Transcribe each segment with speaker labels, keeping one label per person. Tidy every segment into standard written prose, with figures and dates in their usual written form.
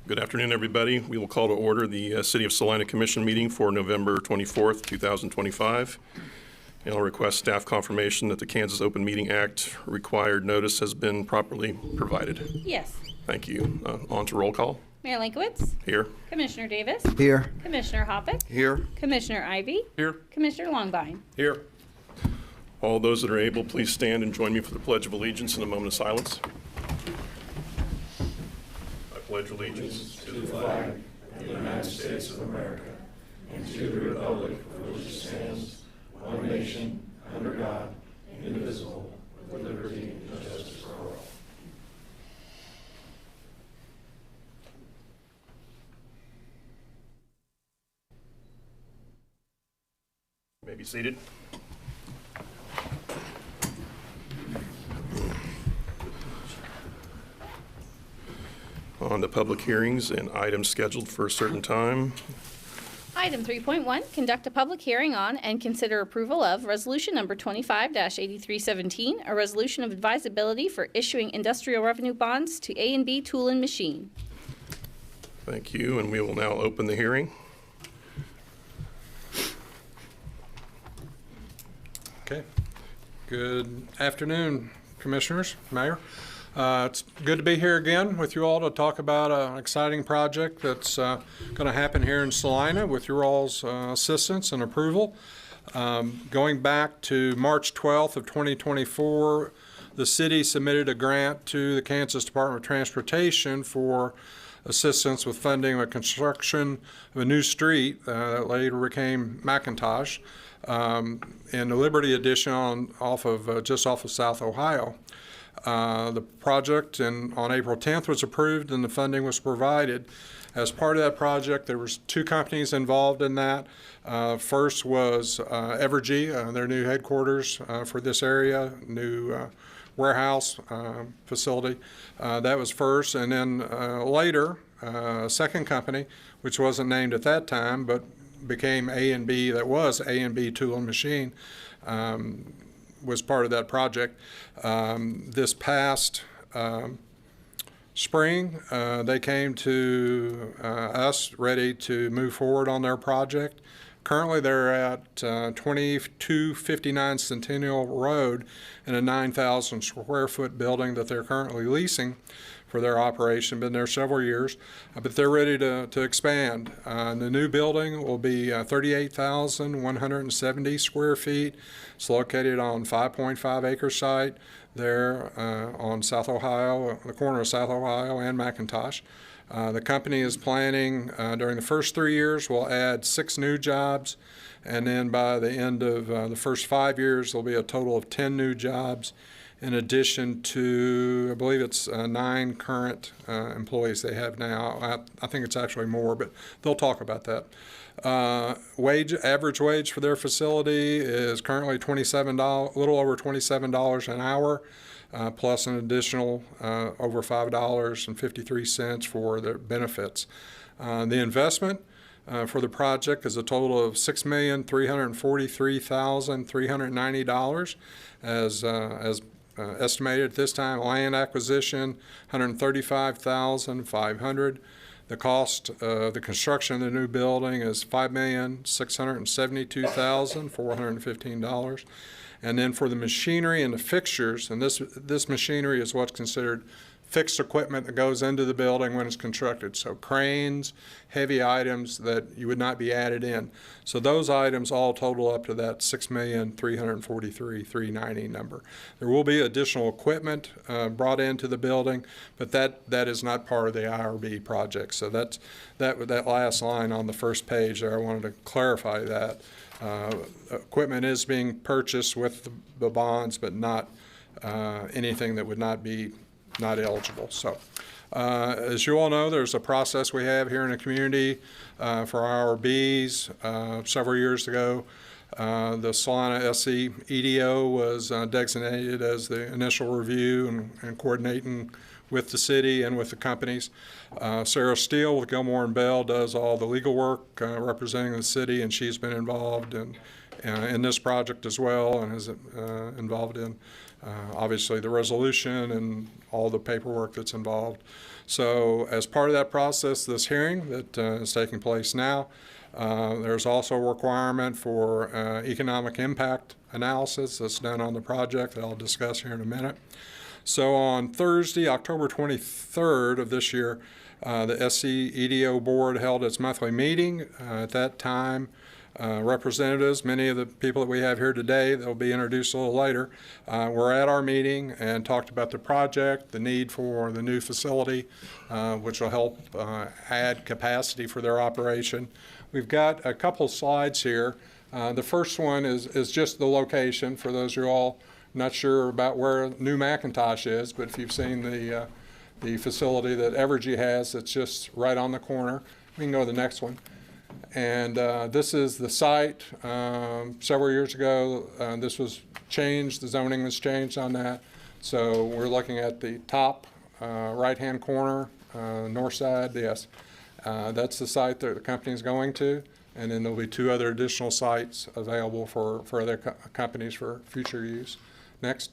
Speaker 1: Good afternoon, everybody. We will call to order the City of Salina Commission meeting for November 24th, 2025. And I'll request staff confirmation that the Kansas Open Meeting Act required notice has been properly provided.
Speaker 2: Yes.
Speaker 1: Thank you. On to roll call.
Speaker 2: Mayor Lankowitz.
Speaker 1: Here.
Speaker 2: Commissioner Davis.
Speaker 3: Here.
Speaker 2: Commissioner Hoppick.
Speaker 3: Here.
Speaker 2: Commissioner Ivy.
Speaker 1: Here.
Speaker 2: Commissioner Longbine.
Speaker 1: Here. All those that are able, please stand and join me for the Pledge of Allegiance in a moment of silence. I pledge allegiance to the flag of the United States of America and to the republic for which it stands, one nation, under God, indivisible, with liberty and justice for all. You may be seated. On to public hearings and items scheduled for a certain time.
Speaker 2: Item 3.1, conduct a public hearing on and consider approval of Resolution Number 25-8317, a resolution of advisability for issuing industrial revenue bonds to A&B Tool Machine.
Speaker 1: Thank you, and we will now open the hearing.
Speaker 4: Okay. Good afternoon, Commissioners, Mayor. It's good to be here again with you all to talk about an exciting project that's going to happen here in Salina with your all's assistance and approval. Going back to March 12th of 2024, the city submitted a grant to the Kansas Department of Transportation for assistance with funding the construction of a new street that later became McIntosh in the Liberty Addition just off of South Ohio. The project on April 10th was approved and the funding was provided. As part of that project, there was two companies involved in that. First was Evergy, their new headquarters for this area, new warehouse facility. That was first, and then later, a second company, which wasn't named at that time, but became A&B, that was A&B Tool Machine, was part of that project. This past spring, they came to us ready to move forward on their project. Currently, they're at 2259 Centennial Road in a 9,000 square foot building that they're currently leasing for their operation. Been there several years, but they're ready to expand. The new building will be 38,170 square feet. It's located on 5.5 acre site there on South Ohio, the corner of South Ohio and McIntosh. The company is planning during the first 3 years will add 6 new jobs, and then by the end of the first 5 years there'll be a total of 10 new jobs in addition to, I believe it's 9 current employees they have now. I think it's actually more, but they'll talk about that. Average wage for their facility is currently $27, a little over $27 an hour, plus an additional over $5.53 for their benefits. The investment for the project is a total of $6,343,390 as estimated at this time. Land acquisition, $135,500. The cost of the construction of the new building is $5,672,415. And then for the machinery and the fixtures, and this machinery is what's considered fixed equipment that goes into the building when it's constructed. So cranes, heavy items that you would not be added in. So those items all total up to that $6,343,390 number. There will be additional equipment brought into the building, but that is not part of the IRB project. So that last line on the first page there, I wanted to clarify that. Equipment is being purchased with the bonds, but not anything that would not be eligible. So as you all know, there's a process we have here in the community for IRBs. Several years ago, the Salina SC EDO was designated as the initial review and coordinating with the city and with the companies. Sarah Steele with Gilmore & Bell does all the legal work representing the city, and she's been involved in this project as well, and is involved in obviously the resolution and all the paperwork that's involved. So as part of that process, this hearing that is taking place now, there's also a requirement for economic impact analysis that's done on the project that I'll discuss here in a minute. So on Thursday, October 23rd of this year, the SC EDO board held its monthly meeting. At that time, representatives, many of the people that we have here today, they'll be introduced a little later, were at our meeting and talked about the project, the need for the new facility, which will help add capacity for their operation. We've got a couple slides here. The first one is just the location for those who are all not sure about where New Macintosh is, but if you've seen the facility that Evergy has, it's just right on the corner. We can go to the next one. And this is the site. Several years ago, this was changed. The zoning was changed on that. So we're looking at the top right-hand corner, north side. Yes, that's the site that the company is going to. And then there'll be 2 other additional sites available for other companies for future use. Next.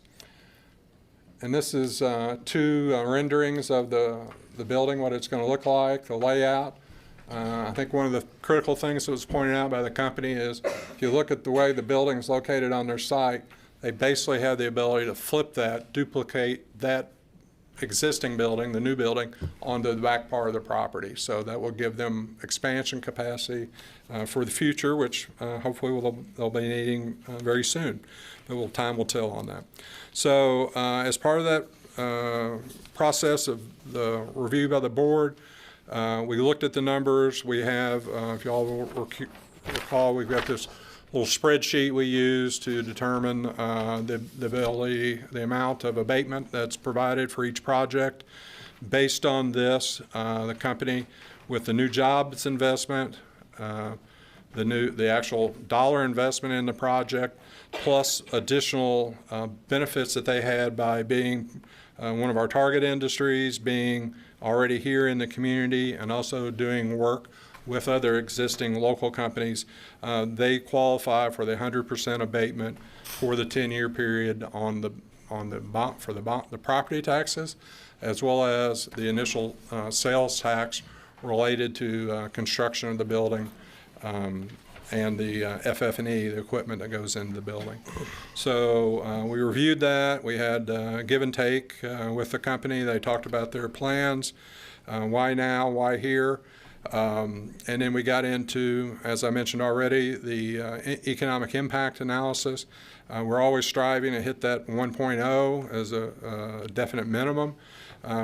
Speaker 4: And this is 2 renderings of the building, what it's going to look like, the layout. I think one of the critical things that was pointed out by the company is if you look at the way the building is located on their site, they basically have the ability to flip that, duplicate that existing building, the new building, onto the back part of the property. So that will give them expansion capacity for the future, which hopefully they'll be needing very soon. But time will tell on that. So as part of that process of the review by the board, we looked at the numbers. We have, if you all will recall, we've got this little spreadsheet we use to determine the amount of abatement that's provided for each project. Based on this, the company, with the new jobs investment, the actual dollar investment in the project, plus additional benefits that they had by being one of our target industries, being already here in the community, and also doing work with other existing local companies, they qualify for the 100% abatement for the 10-year period for the property taxes, as well as the initial sales tax related to construction of the building and the FF&E, the equipment that goes into the building. So we reviewed that. We had give and take with the company. They talked about their plans, why now, why here. And then we got into, as I mentioned already, the economic impact analysis. We're always striving to hit that 1.0 as a definite minimum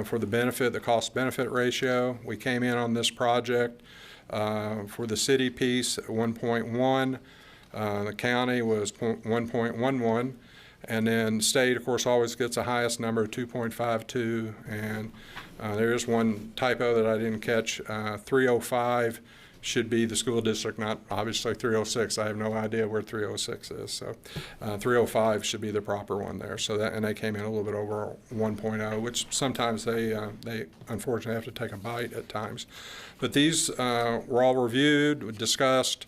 Speaker 4: for the benefit, the cost-benefit ratio. We came in on this project for the city piece at 1.1. The county was 1.11. And then state, of course, always gets the highest number, 2.52. And there is one typo that I didn't catch. 305 should be the school district, not obviously 306. I have no idea where 306 is. So 305 should be the proper one there. So that, and they came in a little bit over 1.0, which sometimes they unfortunately have to take a bite at times. But these were all reviewed, discussed.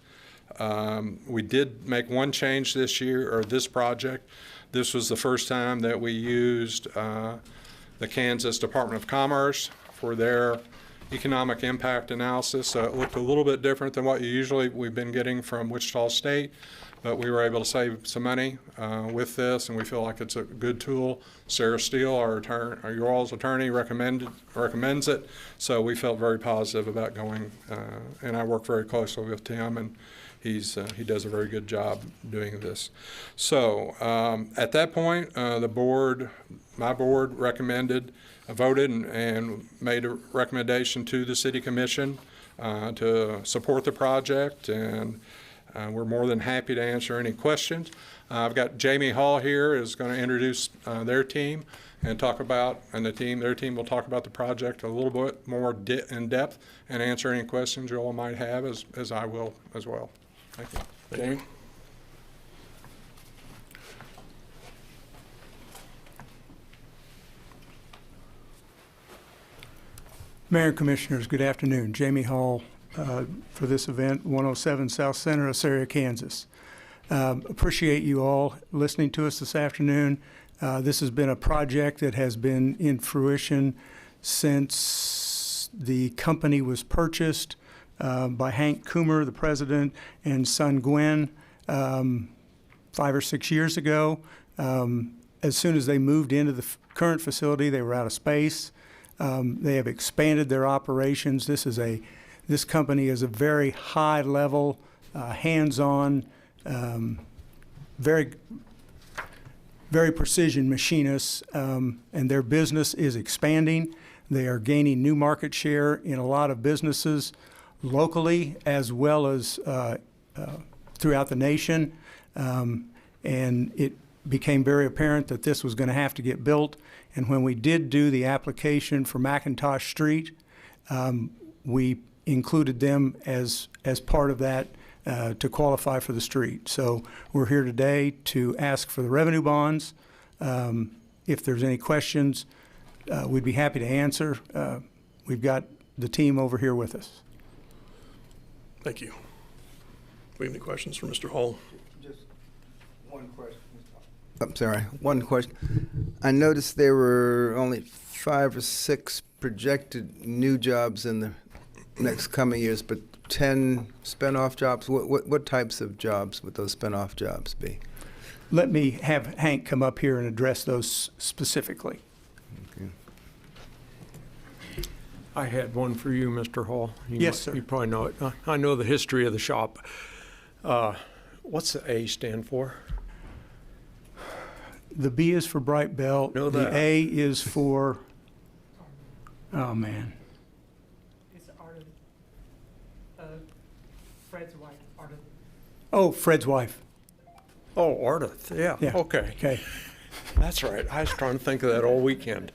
Speaker 4: We did make one change this year, or this project. This was the first time that we used the Kansas Department of Commerce for their economic impact analysis. So it looked a little bit different than what we've been getting from Wichita State, but we were able to save some money with this, and we feel like it's a good tool. Sarah Steele, your all's attorney, recommends it, so we felt very positive about going, and I work very closely with Tim, and he does a very good job doing this. So at that point, my board voted and made a recommendation to the City Commission to support the project, and we're more than happy to answer any questions. I've got Jamie Hall here is going to introduce their team and talk about, and their team will talk about the project a little bit more in depth and answer any questions you all might have, as I will as well. Thank you. Jamie?
Speaker 3: Mayor and Commissioners, good afternoon. Jamie Hall for this event, 107 South Center, Assyria, Kansas. Appreciate you all listening to us this afternoon. This has been a project that has been in fruition since the company was purchased by Hank Coomer, the president, and son Gwen 5 or 6 years ago. As soon as they moved into the current facility, they were out of space. They have expanded their operations. This company is a very high level, hands-on, very precision machinists, and their business is expanding. They are gaining new market share in a lot of businesses locally as well as throughout the nation. And it became very apparent that this was going to have to get built. And when we did do the application for McIntosh Street, we included them as part of that to qualify for the street. So we're here today to ask for the revenue bonds. If there's any questions, we'd be happy to answer. We've got the team over here with us.
Speaker 1: Thank you. Do we have any questions for Mr. Hall?
Speaker 5: Just one question. I'm sorry, one question. I noticed there were only 5 or 6 projected new jobs in the next coming years, but 10 spin-off jobs. What types of jobs would those spin-off jobs be?
Speaker 3: Let me have Hank come up here and address those specifically.
Speaker 5: Okay.
Speaker 6: I had one for you, Mr. Hall.
Speaker 3: Yes, sir.
Speaker 6: You probably know it. I know the history of the shop. What's the A stand for?
Speaker 3: The B is for Bright Belt.
Speaker 6: Know
Speaker 3: The
Speaker 6: that.
Speaker 3: A is for, oh, man.
Speaker 7: It's Ardent. Fred's wife, Ardent.
Speaker 3: Oh, Fred's wife.
Speaker 6: Oh, Ardith. Yeah.
Speaker 3: Yeah.
Speaker 6: Okay.
Speaker 3: Okay.
Speaker 6: That's right. I was trying to think of that all weekend.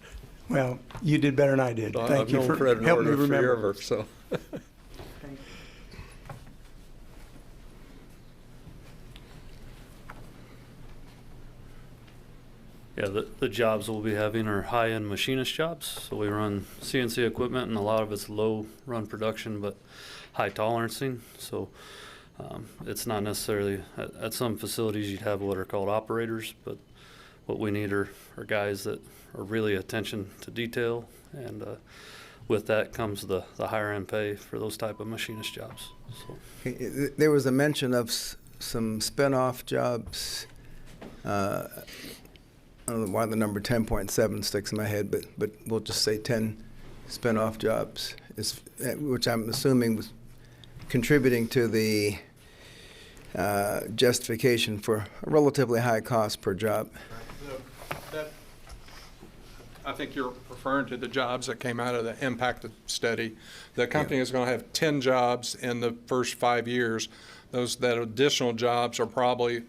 Speaker 3: Well, you did better than I did. Thank
Speaker 6: I've
Speaker 3: you
Speaker 6: known
Speaker 3: for
Speaker 6: Fred and
Speaker 3: helping me
Speaker 6: Ardith
Speaker 3: remember.
Speaker 6: forever, so.
Speaker 8: Yeah, the jobs we'll be having are high-end machinist jobs. So we run CNC equipment, and a lot of it's low-run production, but high tolerancing. So it's not necessarily, at some facilities you'd have what are called operators, but what we need are guys that are really attention to detail, and with that comes the higher-end pay for those type of machinist jobs. So.
Speaker 5: Okay, there was a mention of some spin-off jobs. I don't know why the number 10.7 sticks in my head, but we'll just say 10 spin-off jobs, which I'm assuming was contributing to the justification for a relatively high cost per job.
Speaker 4: I think you're referring to the jobs that came out of the impact study. The company is going to have 10 jobs in the first 5 years. That additional jobs are probably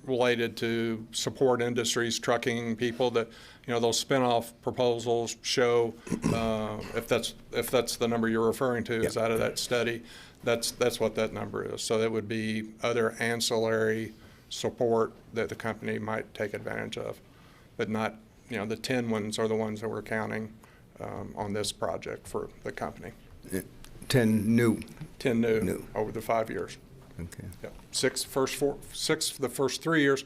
Speaker 4: related to support industries, trucking people that, those spinoff proposals show, if that's the number you're referring to, is out of that study, that's what that number is. So that would be other ancillary support that the company might take advantage of, but not, the 10 ones are the ones that we're counting on this project for the company.
Speaker 5: 10 new.
Speaker 4: 10 new over the 5 years.
Speaker 5: Okay.
Speaker 4: Yep. 6 for the first 3 years.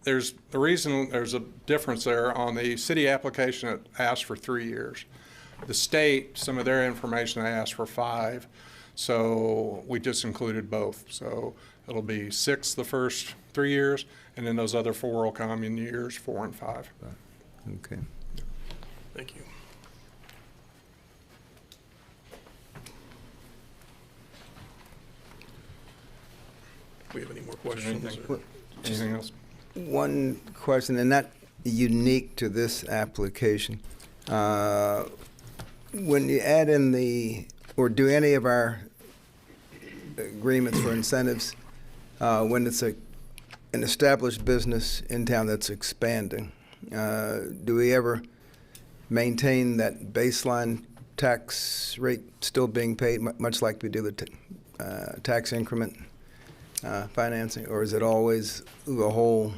Speaker 4: There's a difference there on the city application that asked for 3 years. The state, some of their information, they asked for 5. So we just included both. So it'll be 6 the first 3 years, and then those other 4 will come in years 4 and 5.
Speaker 5: Okay.
Speaker 1: Thank you. Do we have any more questions?
Speaker 4: Anything else?
Speaker 5: One question, and not unique to this application. When you add in or do any of our agreements for incentives, when it's an established business in town that's expanding, do we ever maintain that baseline tax rate still being paid, much like we do the tax increment financing, or is it always the whole?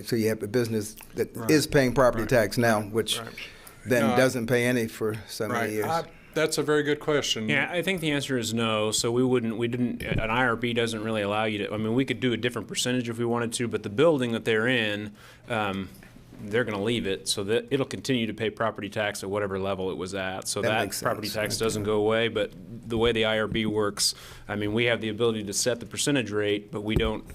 Speaker 5: So you have a business that is paying property tax now, which then doesn't pay any for so many years.
Speaker 4: That's a very good question.
Speaker 6: Yeah, I think the answer is no. So we didn't, an IRB doesn't really allow you to, I mean, we could do a different percentage if we wanted to, but the building that they're in, they're going to leave it so that it'll continue to pay property tax at whatever level it was at. So
Speaker 5: That
Speaker 6: that
Speaker 5: makes
Speaker 6: property
Speaker 5: sense.
Speaker 6: tax doesn't go away, but the way the IRB works, I mean, we have the ability to set the percentage rate, but we don't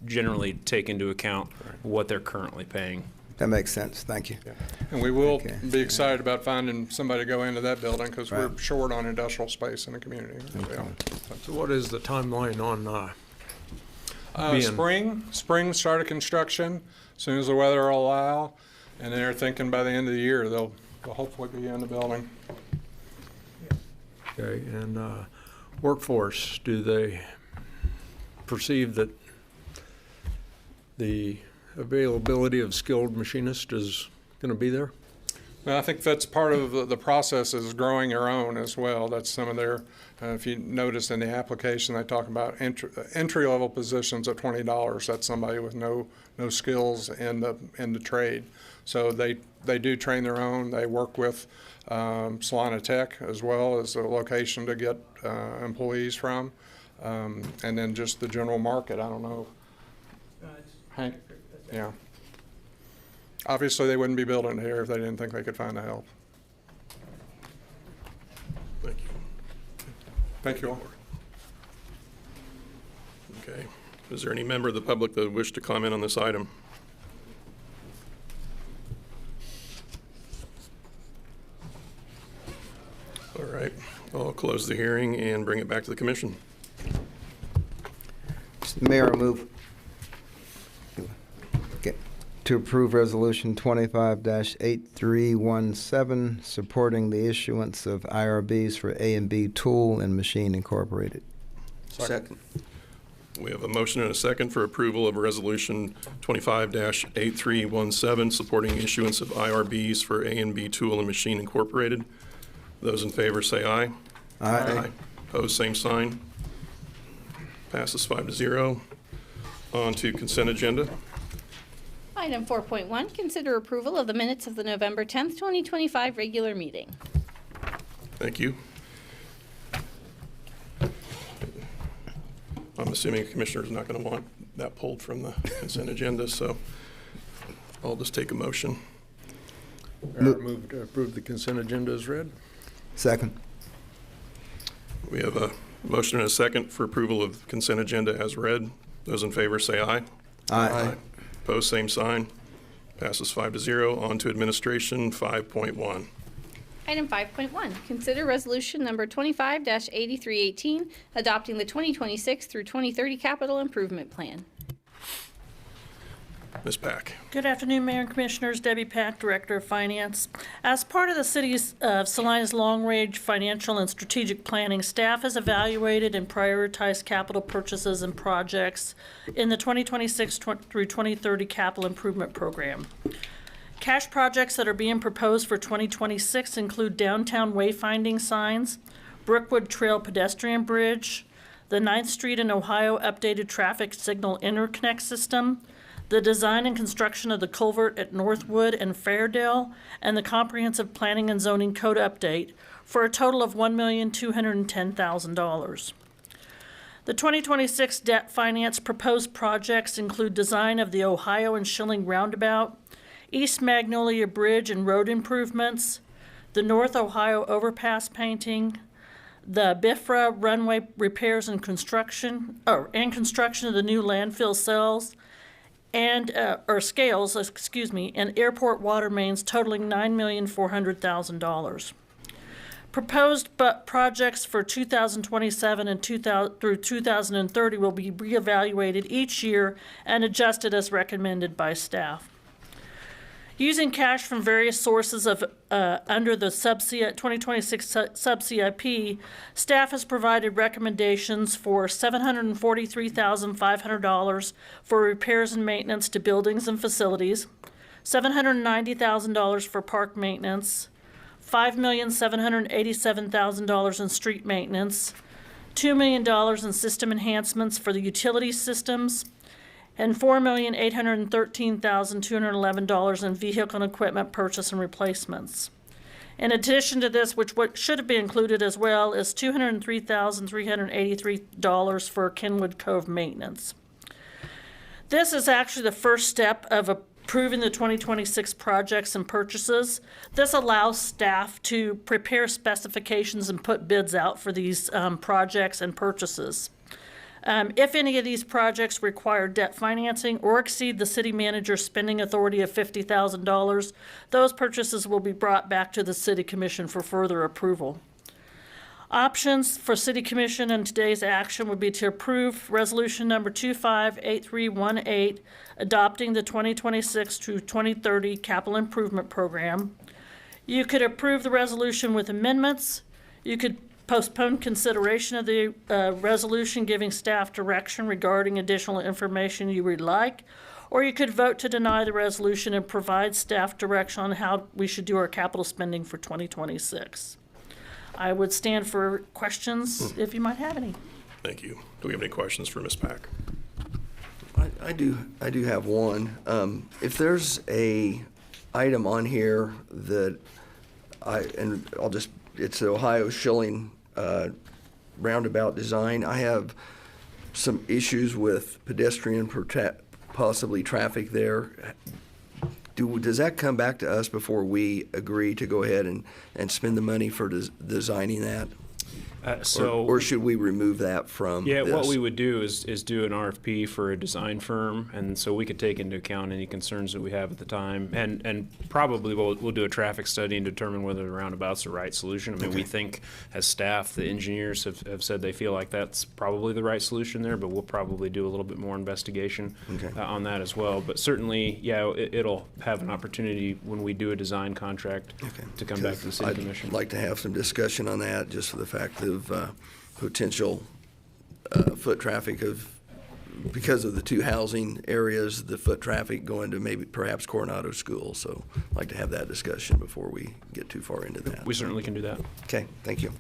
Speaker 6: generally take into account what they're currently paying.
Speaker 5: That makes sense. Thank you.
Speaker 4: And we will
Speaker 5: Okay.
Speaker 4: be excited about finding somebody to go into that building because we're
Speaker 5: Right.
Speaker 4: short on industrial space in the community. Yeah.
Speaker 6: So what is the timeline on being-
Speaker 4: Spring started construction, as soon as the weather will allow, and they're thinking by the end of the year, they'll hopefully be in the building.
Speaker 6: Okay, and workforce, do they perceive that the availability of skilled machinists is going to be there?
Speaker 4: Well, I think that's part of the process is growing your own as well. That's some of their, if you notice in the application, they talk about entry-level positions at $20. That's somebody with no skills in the trade. So they do train their own. They work with Salina Tech as well as a location to get employees from. And then just the general market, I don't know. Hank? Yeah. Obviously, they wouldn't be building it here if they didn't think they could find the help.
Speaker 1: Thank you.
Speaker 4: Thank you all.
Speaker 1: Okay. Is there any member of the public that would wish to comment on this item? All right. I'll close the hearing and bring it back to the commission.
Speaker 5: Mr. Mayor, I move to approve Resolution 25-8317, supporting the issuance of IRBs for A&B Tool and Machine Incorporated.
Speaker 9: Second.
Speaker 1: We have a motion and a second for approval of Resolution 25-8317, supporting issuance of IRBs for A&B Tool and Machine Incorporated. Those in favor say aye.
Speaker 5: Aye.
Speaker 1: Opposed, same sign. Passes 5-0. On to consent agenda.
Speaker 2: Item 4.1, consider approval of the minutes of the November 10th, 2025 regular meeting.
Speaker 1: Thank you. I'm assuming Commissioner's not going to want that pulled from the consent agenda, so I'll just take a motion.
Speaker 6: Move to approve the consent agenda as read.
Speaker 5: Second.
Speaker 1: We have a motion and a second for approval of consent agenda as read. Those in favor say aye.
Speaker 5: Aye.
Speaker 1: Opposed, same sign. Passes 5-0. On to administration 5.1.
Speaker 2: Item 5.1, consider resolution number 25-8318, adopting the 2026 through 2030 capital improvement plan.
Speaker 1: Ms. Pack.
Speaker 7: Good afternoon, Mayor and Commissioners. Debbie Pack, Director of Finance. As part of the city's Salina's long-range financial and strategic planning, staff has evaluated and prioritized capital purchases and projects in the 2026 through 2030 capital improvement program. Cash projects that are being proposed for 2026 include downtown wayfinding signs, Brookwood Trail pedestrian bridge, the 9th Street and Ohio updated traffic signal interconnect system, the design and construction of the culvert at Northwood and Fairdale, and the comprehensive planning and zoning code update for a total of $1,210,000. The 2026 debt finance proposed projects include design of the Ohio and Schilling Roundabout, East Magnolia Bridge and road improvements, the North Ohio overpass painting, the BIFRA runway repairs and construction of the new landfill cells, and and airport water mains totaling $9,400,000. Proposed projects for 2027 and through 2030 will be reevaluated each year and adjusted as recommended by staff. Using cash from various sources of under the 2026 sub-CIP, staff has provided recommendations for $743,500 for repairs and maintenance to buildings and facilities, $790,000 for park maintenance, $5,787,000 in street maintenance, $2 million in system enhancements for the utility systems, and $4,813,211 in vehicle and equipment purchase and replacements. In addition to this, which what should have been included as well, is $203,383 for Kenwood Cove maintenance. This is actually the first step of approving the 2026 projects and purchases. This allows staff to prepare specifications and put bids out for these projects and purchases. If any of these projects require debt financing or exceed the city manager's spending authority of $50,000, those purchases will be brought back to the city commission for further approval. Options for city commission and today's action would be to approve resolution number 258318, adopting the 2026 to 2030 capital improvement program. You could approve the resolution with amendments. You could postpone consideration of the resolution, giving staff direction regarding additional information you would like, or you could vote to deny the resolution and provide staff direction on how we should do our capital spending for 2026. I would stand for questions if you might have any.
Speaker 1: Thank you. Do we have any questions for Ms. Pack?
Speaker 9: I do have one. If there's a item on here that it's the Ohio Shilling roundabout design. I have some issues with pedestrian, possibly traffic there. Does that come back to us before we agree to go ahead and spend the money for designing that? Or should we remove that from
Speaker 6: Yeah,
Speaker 9: this?
Speaker 6: what we would do is do an RFP for a design firm, and so we could take into account any concerns that we have at the time, and probably we'll do a traffic study and determine whether the roundabout's the right solution. I mean, we think as staff, the engineers have said they feel like that's probably the right solution there, but we'll probably do a little bit more investigation on that as well. But certainly, yeah, it'll have an opportunity when we do a design contract to come back to the city commission.
Speaker 9: I'd like to have some discussion on that, just for the fact of potential foot traffic because of the two housing areas, the foot traffic going to perhaps Coronado School. So I'd like to have that discussion before we get too far into that.
Speaker 6: We certainly can do that.
Speaker 9: Okay, thank you.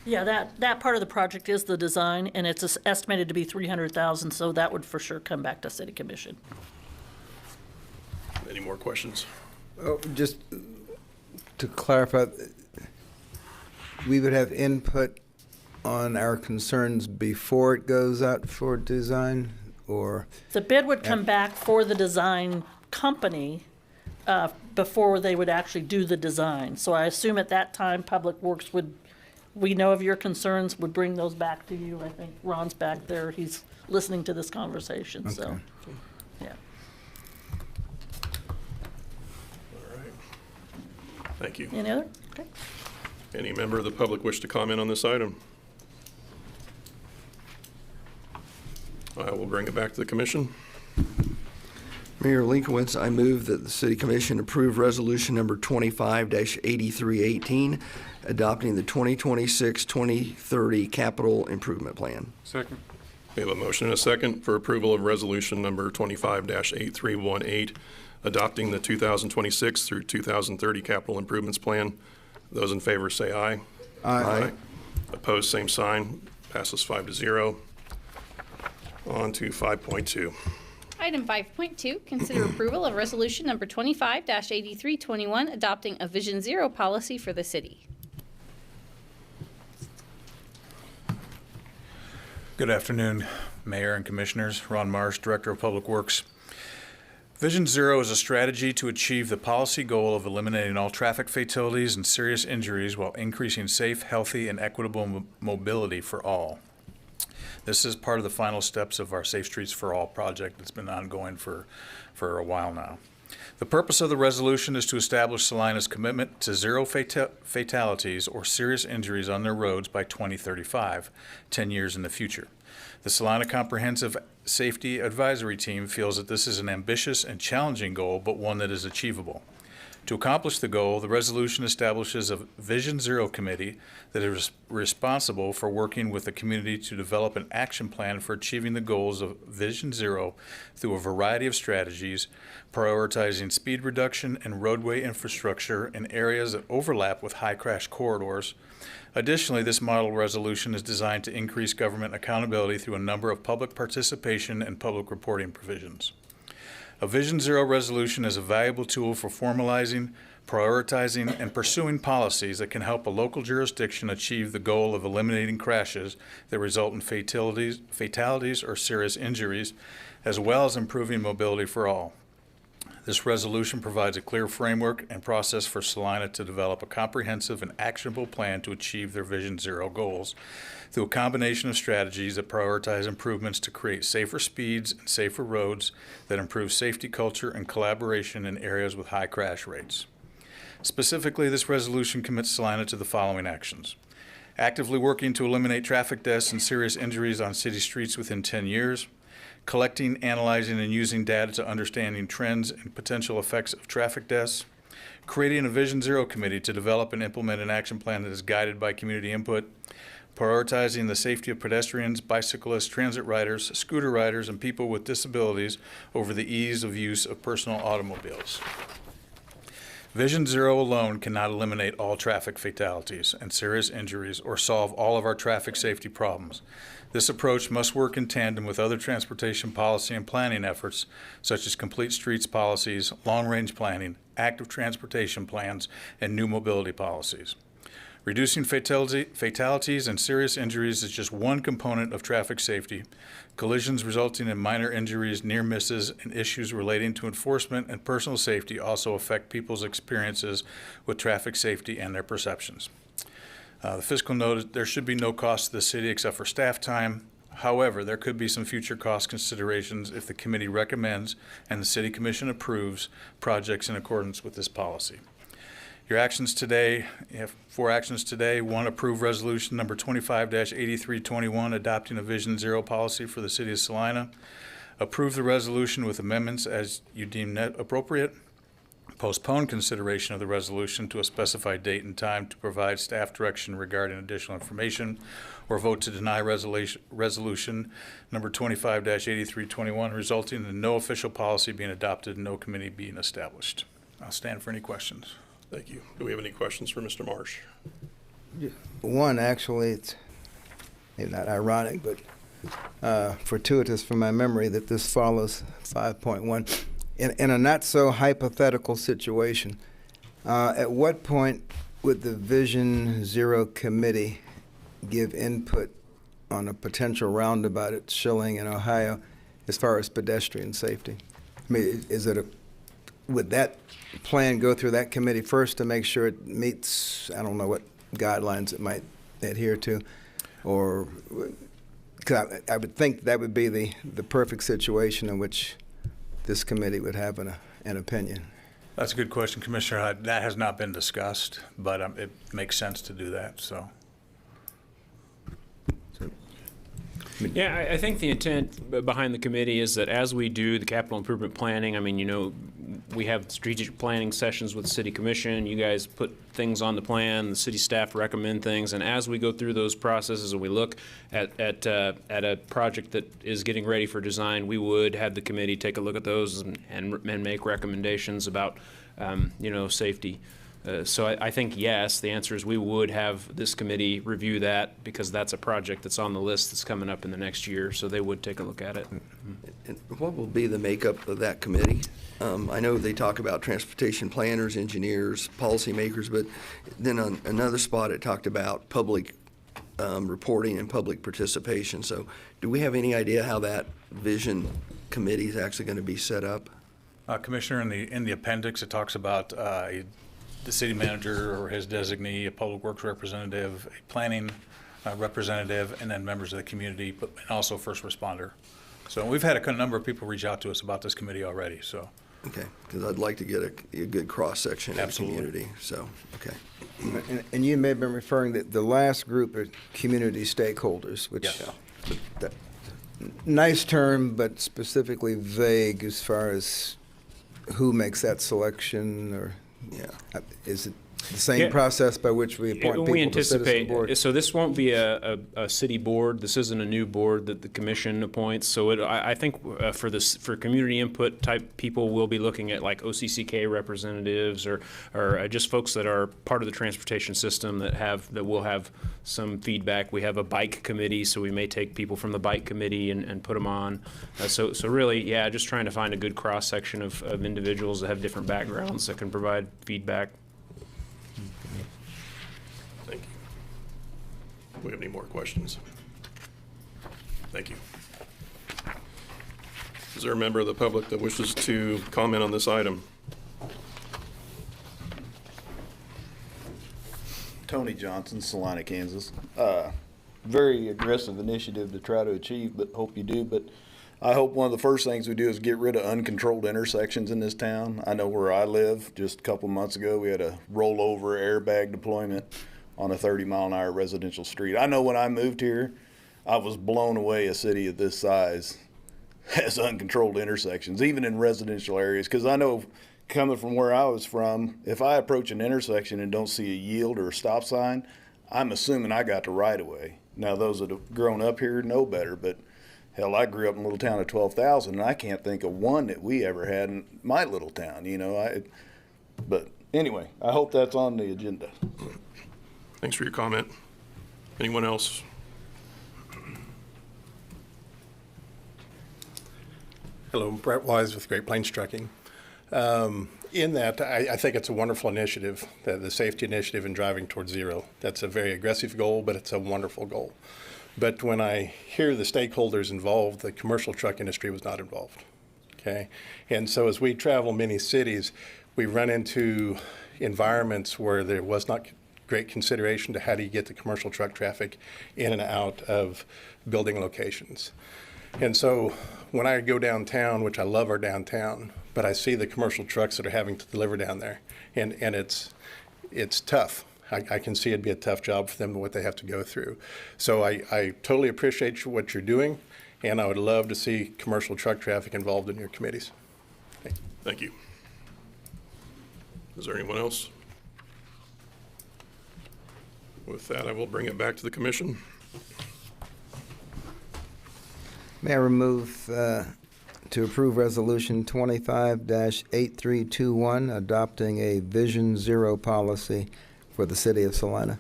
Speaker 7: Yeah, that part of the project is the design, and it's estimated to be $300,000, so that would for sure come back to city commission.
Speaker 1: Any more questions?
Speaker 5: Oh, just to clarify, we would have input on our concerns before it goes out for design, or?
Speaker 7: The bid would come back for the design company before they would actually do the design. So I assume at that time, Public Works we know of your concerns, would bring those back to you. I think Ron's back there. He's listening to this conversation, so, yeah.
Speaker 1: All right. Thank you.
Speaker 7: Any other? Okay.
Speaker 1: Any member of the public wish to comment on this item? I will bring it back to the commission.
Speaker 9: Mayor Linkowitz, I move that the City Commission approve resolution number 25-8318, adopting the 2026-2030 capital improvement plan.
Speaker 4: Second.
Speaker 1: We have a motion and a second for approval of resolution number 25-8318, adopting the 2026 through 2030 capital improvements plan. Those in favor say aye.
Speaker 5: Aye.
Speaker 1: Opposed, same sign. Passes 5-0. On to 5.2.
Speaker 2: Item 5.2, consider approval of resolution number 25-8321, adopting a Vision Zero policy for the city.
Speaker 10: Good afternoon, Mayor and Commissioners. Ron Marsh, Director of Public Works. Vision Zero is a strategy to achieve the policy goal of eliminating all traffic fatalities and serious injuries while increasing safe, healthy, and equitable mobility for all. This is part of the final steps of our Safe Streets for All project that's been ongoing for a while now. The purpose of the resolution is to establish Salina's commitment to zero fatalities or serious injuries on their roads by 2035, 10 years in the future. The Salina Comprehensive Safety Advisory Team feels that this is an ambitious and challenging goal, but one that is achievable. To accomplish the goal, the resolution establishes a Vision Zero committee that is responsible for working with the community to develop an action plan for achieving the goals of Vision Zero through a variety of strategies, prioritizing speed reduction and roadway infrastructure in areas that overlap with high crash corridors. Additionally, this model resolution is designed to increase government accountability through a number of public participation and public reporting provisions. A Vision Zero resolution is a valuable tool for formalizing, prioritizing and pursuing policies that can help a local jurisdiction achieve the goal of eliminating crashes that result in fatalities or serious injuries, as well as improving mobility for all. This resolution provides a clear framework and process for Salina to develop a comprehensive and actionable plan to achieve their Vision Zero goals through a combination of strategies that prioritize improvements to create safer speeds and safer roads that improve safety culture and collaboration in areas with high crash rates. Specifically, this resolution commits Salina to the following actions: actively working to eliminate traffic deaths and serious injuries on city streets within 10 years, collecting, analyzing, and using data to understanding trends and potential effects of traffic deaths, creating a Vision Zero committee to develop and implement an action plan that is guided by community input, prioritizing the safety of pedestrians, bicyclists, transit riders, scooter riders, and people with disabilities over the ease of use of personal automobiles. Vision Zero alone cannot eliminate all traffic fatalities and serious injuries or solve all of our traffic safety problems. This approach must work in tandem with other transportation policy and planning efforts, such as complete streets policies, long-range planning, active transportation plans, and new mobility policies. Reducing fatalities and serious injuries is just one component of traffic safety. Collisions resulting in minor injuries, near misses, and issues relating to enforcement and personal safety also affect people's experiences with traffic safety and their perceptions. The fiscal note is there should be no cost to the city except for staff time. However, there could be some future cost considerations if the committee recommends and the City Commission approves projects in accordance with this policy. Your actions today, you have 4 actions today. 1, approve resolution number 25-8321, adopting a Vision Zero policy for the city of Salina. Approve the resolution with amendments as you deem appropriate. Postpone consideration of the resolution to a specified date and time to provide staff direction regarding additional information, or vote to deny resolution number 25-8321, resulting in no official policy being adopted and no committee being established. I'll stand for any questions.
Speaker 1: Thank you. Do we have any questions for Mr. Marsh?
Speaker 5: One, actually, it's maybe not ironic, but fortuitous from my memory that this follows 5.1. In a not-so-hypothetical situation, at what point would the Vision Zero Committee give input on a potential roundabout at Schilling in Ohio as far as pedestrian safety? I mean, would that plan go through that committee first to make sure it meets, I don't know what guidelines it might adhere to, or, cause I would think that would be the perfect situation in which this committee would have an opinion.
Speaker 10: That's a good question, Commissioner. That has not been discussed, but it makes sense to do that, so.
Speaker 6: Yeah, I think the intent behind the committee is that as we do the capital improvement planning, I mean, you know, we have strategic planning sessions with the city commission. You guys put things on the plan, the city staff recommend things, and as we go through those processes and we look at a project that is getting ready for design, we would have the committee take a look at those and make recommendations about, you know, safety. So I think, yes, the answer is we would have this committee review that because that's a project that's on the list that's coming up in the next year, so they would take a look at it.
Speaker 9: And what will be the makeup of that committee? I know they talk about transportation planners, engineers, policymakers, but then on another spot it talked about public reporting and public participation. So do we have any idea how that vision committee is actually going to be set up?
Speaker 10: Commissioner, in the appendix, it talks about the city manager or his designee, a public works representative, a planning representative, and then members of the community, but also first responder. So we've had a number of people reach out to us about this committee already, so.
Speaker 9: Okay, because I'd like to get a good cross-section of the
Speaker 10: Absolutely.
Speaker 9: community, so, okay.
Speaker 5: And you may have been referring to the last group of community stakeholders, which
Speaker 10: Yes.
Speaker 5: that, nice term, but specifically vague as far as who makes that selection, or
Speaker 9: Yeah.
Speaker 5: is it? the same
Speaker 6: Yeah.
Speaker 5: process by which we appoint
Speaker 6: We
Speaker 5: people to citizen
Speaker 6: anticipate,
Speaker 5: board?
Speaker 6: so this won't be a city board. This isn't a new board that the commission appoints. So I think for community input type people, we'll be looking at like OCCK representatives or just folks that are part of the transportation system that will have some feedback. We have a bike committee, so we may take people from the bike committee and put them on. So really, yeah, just trying to find a good cross-section of individuals that have different backgrounds that can provide feedback.
Speaker 1: Thank you. Do we have any more questions? Thank you. Is there a member of the public that wishes to comment on this item?
Speaker 11: Tony Johnson, Salina, Kansas. Very aggressive initiative to try to achieve, but hope you do. But I hope one of the first things we do is get rid of uncontrolled intersections in this town. I know where I live, just a couple months ago, we had a rollover airbag deployment on a 30-mile-an-hour residential street. I know when I moved here, I was blown away a city of this size has uncontrolled intersections, even in residential areas, because I know coming from where I was from, if I approach an intersection and don't see a yield or a stop sign, I'm assuming I got the right of way. Now, those that have grown up here know better, but hell, I grew up in a little town of 12,000, and I can't think of one that we ever had in my little town, you know. But anyway, I hope that's on the agenda.
Speaker 1: Thanks for your comment. Anyone else?
Speaker 12: Hello, Brett Wise with Great Plains Trucking. In that, I think it's a wonderful initiative, the safety initiative in driving towards zero. That's a very aggressive goal, but it's a wonderful goal. But when I hear the stakeholders involved, the commercial truck industry was not involved, okay? And so as we travel many cities, we run into environments where there was not great consideration to how do you get the commercial truck traffic in and out of building locations. And so when I go downtown, which I love our downtown, but I see the commercial trucks that are having to deliver down there, and it's tough. I can see it'd be a tough job for them, what they have to go through. So I totally appreciate what you're doing, and I would love to see commercial truck traffic involved in your committees.
Speaker 1: Thank you. Is there anyone else? With that, I will bring it back to the commission.
Speaker 5: May I remove to approve Resolution 25-8321, adopting a Vision Zero policy for the city of Salina.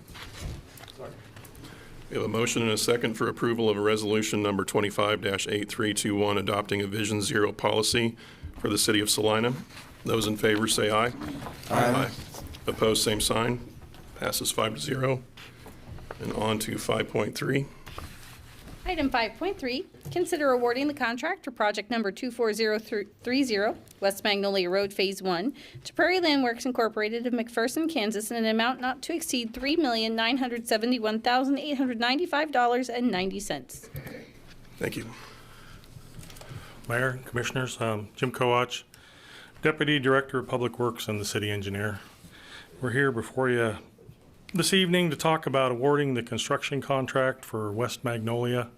Speaker 1: We have a motion and a second for approval of a resolution number 25-8321, adopting a Vision Zero policy for the city of Salina. Those in favor say aye. Aye. Opposed, same sign. Passes 5-0. And on to 5.3.
Speaker 2: Item 5.3, consider awarding the contract for project number 24030, West Magnolia Road Phase 1, to Prairie Land Works Incorporated of McPherson, Kansas, in an amount not to exceed $3,971,895.90.
Speaker 1: Thank you.
Speaker 13: Mayor, Commissioners, Jim Kowach, Deputy Director of Public Works and the City Engineer. We're here before you this evening to talk about awarding the construction contract for West Magnolia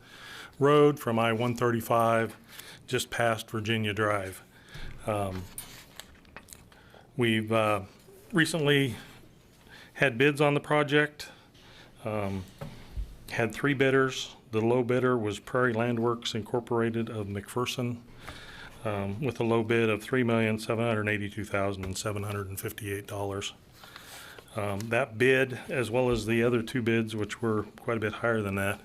Speaker 13: Road from I-135 just past Virginia Drive. We've recently had bids on the project, had 3 bidders. The low bidder was Prairie Land Works Incorporated of McPherson, with a low bid of $3,782,758. That bid, as well as the other 2 bids, which were quite a bit higher than that,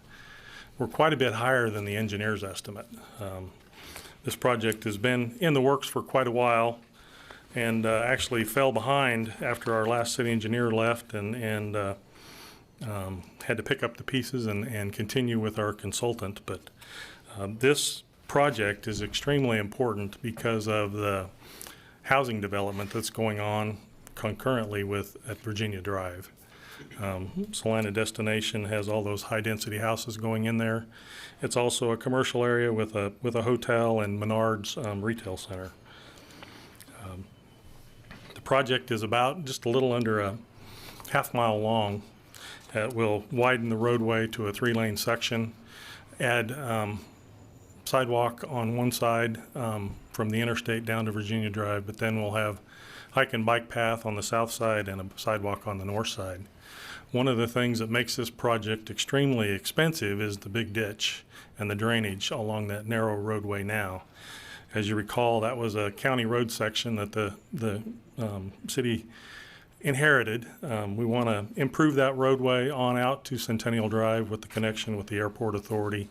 Speaker 13: were quite a bit higher than the engineer's estimate. This project has been in the works for quite a while and actually fell behind after our last city engineer left and had to pick up the pieces and continue with our consultant. But this project is extremely important because of the housing development that's going on concurrently at Virginia Drive. Salina Destination has all those high-density houses going in there. It's also a commercial area with a hotel and Menards retail center. The project is about just a little under a half-mile long. It will widen the roadway to a 3-lane section, add sidewalk on one side from the interstate down to Virginia Drive, but then we'll have hike and bike path on the south side and a sidewalk on the north side. One of the things that makes this project extremely expensive is the big ditch and the drainage along that narrow roadway now. As you recall, that was a county road section that the city inherited. We want to improve that roadway on out to Centennial Drive with the connection with the Airport Authority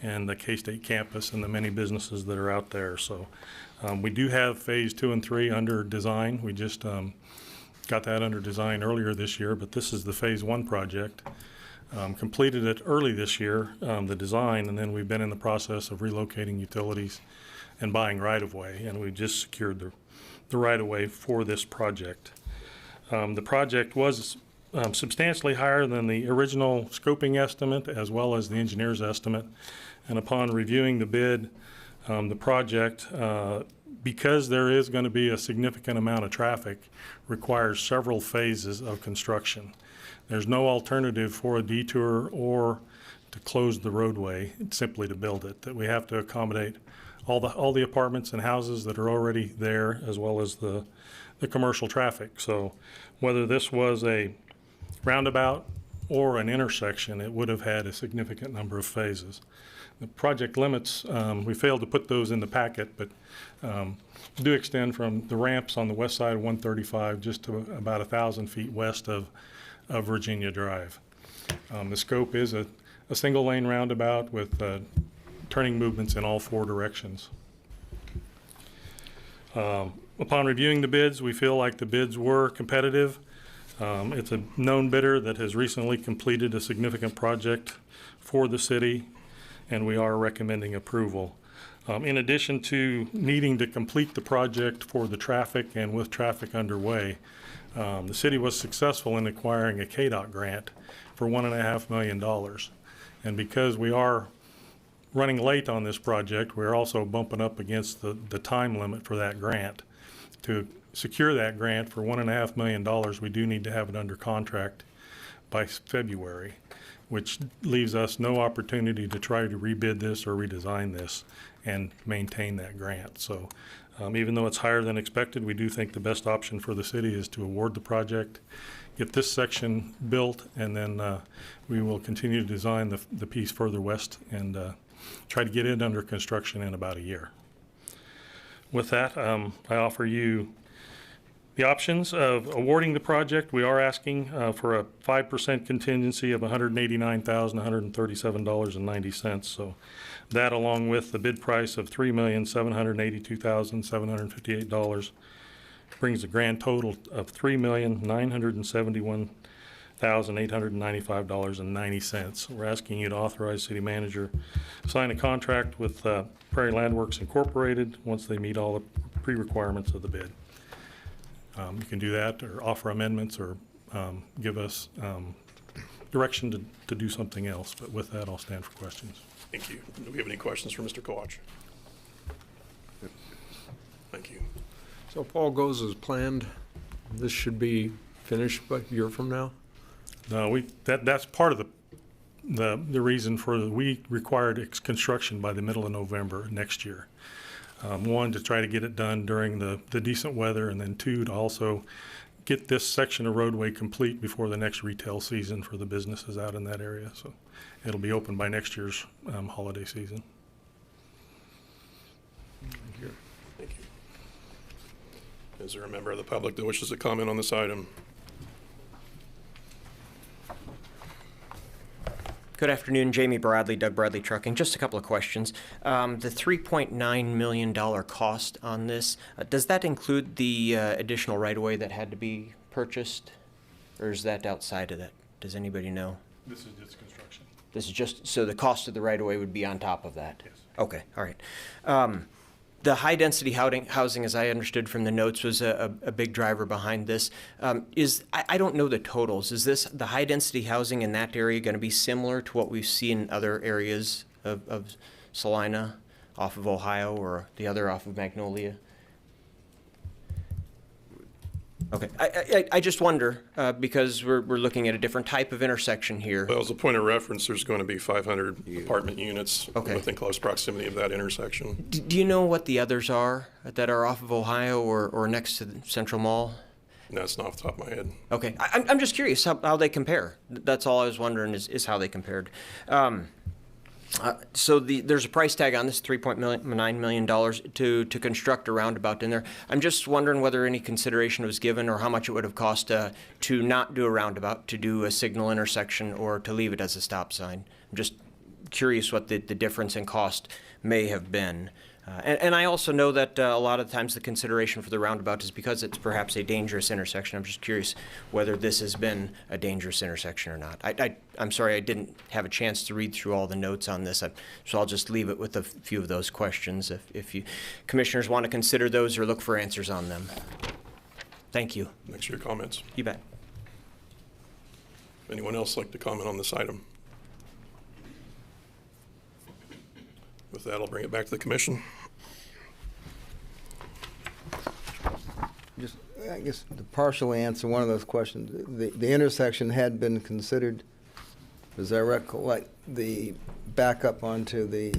Speaker 13: and the K-State campus and the many businesses that are out there. So we do have phase 2 and 3 under design. We just got that under design earlier this year, but this is the phase 1 project. Completed it early this year, the design, and then we've been in the process of relocating utilities and buying right-of-way, and we just secured the right-of-way for this project. The project was substantially higher than the original scoping estimate as well as the engineer's estimate, and upon reviewing the bid, the project, because there is going to be a significant amount of traffic, requires several phases of construction. There's no alternative for a detour or to close the roadway, simply to build it. That we have to accommodate all the apartments and houses that are already there, as well as the commercial traffic. So whether this was a roundabout or an intersection, it would have had a significant number of phases. The project limits, we failed to put those in the packet, but do extend from the ramps on the west side of 135 just to about 1,000 feet west of Virginia Drive. The scope is a single lane roundabout with turning movements in all 4 directions. Upon reviewing the bids, we feel like the bids were competitive. It's a known bidder that has recently completed a significant project for the city, and we are recommending approval. In addition to needing to complete the project for the traffic and with traffic underway, the city was successful in acquiring a KDOT grant for $1.5 million. And because we are running late on this project, we're also bumping up against the time limit for that grant. To secure that grant for $1.5 million, we do need to have it under contract by February, which leaves us no opportunity to try to rebid this or redesign this and maintain that grant. So even though it's higher than expected, we do think the best option for the city is to award the project, get this section built, and then we will continue to design the piece further west and try to get it under construction in about a year. With that, I offer you the options of awarding the project. We are asking for a 5% contingency of $189,137.90. So that, along with the bid price of $3,782,758, brings a grand total of $3,971,895.90. We're asking you to authorize city manager to sign a contract with Prairie Landworks Incorporated once they meet all the pre-requirements of the bid. You can do that or offer amendments or give us direction to do something else. But with that, I'll stand for questions.
Speaker 1: Thank you. Do we have any questions for Mr. Kowach? Thank you.
Speaker 14: So if all goes as planned, this should be finished by a year from now?
Speaker 13: No, that's part of the reason for we required construction by the middle of November next year. One, to try to get it done during the decent weather, and then two, to also get this section of roadway complete before the next retail season for the businesses out in that area. So it'll be open by next year's holiday season.
Speaker 1: Thank you. Is there a member of the public that wishes to comment on this item?
Speaker 15: Good afternoon, Jamie Bradley, Doug Bradley Trucking. Just a couple of questions. The $3.9 million cost on this, does that include the additional right-of-way that had to be purchased? Or is that outside of that? Does anybody know?
Speaker 13: This is just construction.
Speaker 15: This is just, so the cost of the right-of-way would be on top of that?
Speaker 13: Yes.
Speaker 15: Okay, all right. The high-density housing, as I understood from the notes, was a big driver behind this. I don't know the totals. Is the high-density housing in that area going to be similar to what we've seen in other areas of Salina, off of Ohio, or the other off of Magnolia? Okay, I just wonder, because we're looking at a different type of intersection here.
Speaker 1: Well, as a point of reference, there's going to be 500 apartment units
Speaker 15: Okay.
Speaker 1: within close proximity of that intersection.
Speaker 15: Do you know what the others are that are off of Ohio or next to the Central Mall?
Speaker 1: No, it's not off the top of my head.
Speaker 15: Okay, I'm just curious how they compare. That's all I was wondering is how they compared. So there's a price tag on this, $3.9 million to construct a roundabout in there. I'm just wondering whether any consideration was given or how much it would have cost to not do a roundabout, to do a signal intersection, or to leave it as a stop sign. I'm just curious what the difference in cost may have been. And I also know that a lot of times the consideration for the roundabout is because it's perhaps a dangerous intersection. I'm just curious whether this has been a dangerous intersection or not. I'm sorry I didn't have a chance to read through all the notes on this, so I'll just leave it with a few of those questions if you commissioners want to consider those or look for answers on them. Thank you.
Speaker 1: Thanks for your comments.
Speaker 15: You bet.
Speaker 1: Anyone else like to comment on this item? With that, I'll bring it back to the commission.
Speaker 5: Just, I guess, to partially answer one of those questions, the intersection had been considered, as I recollect, the backup onto the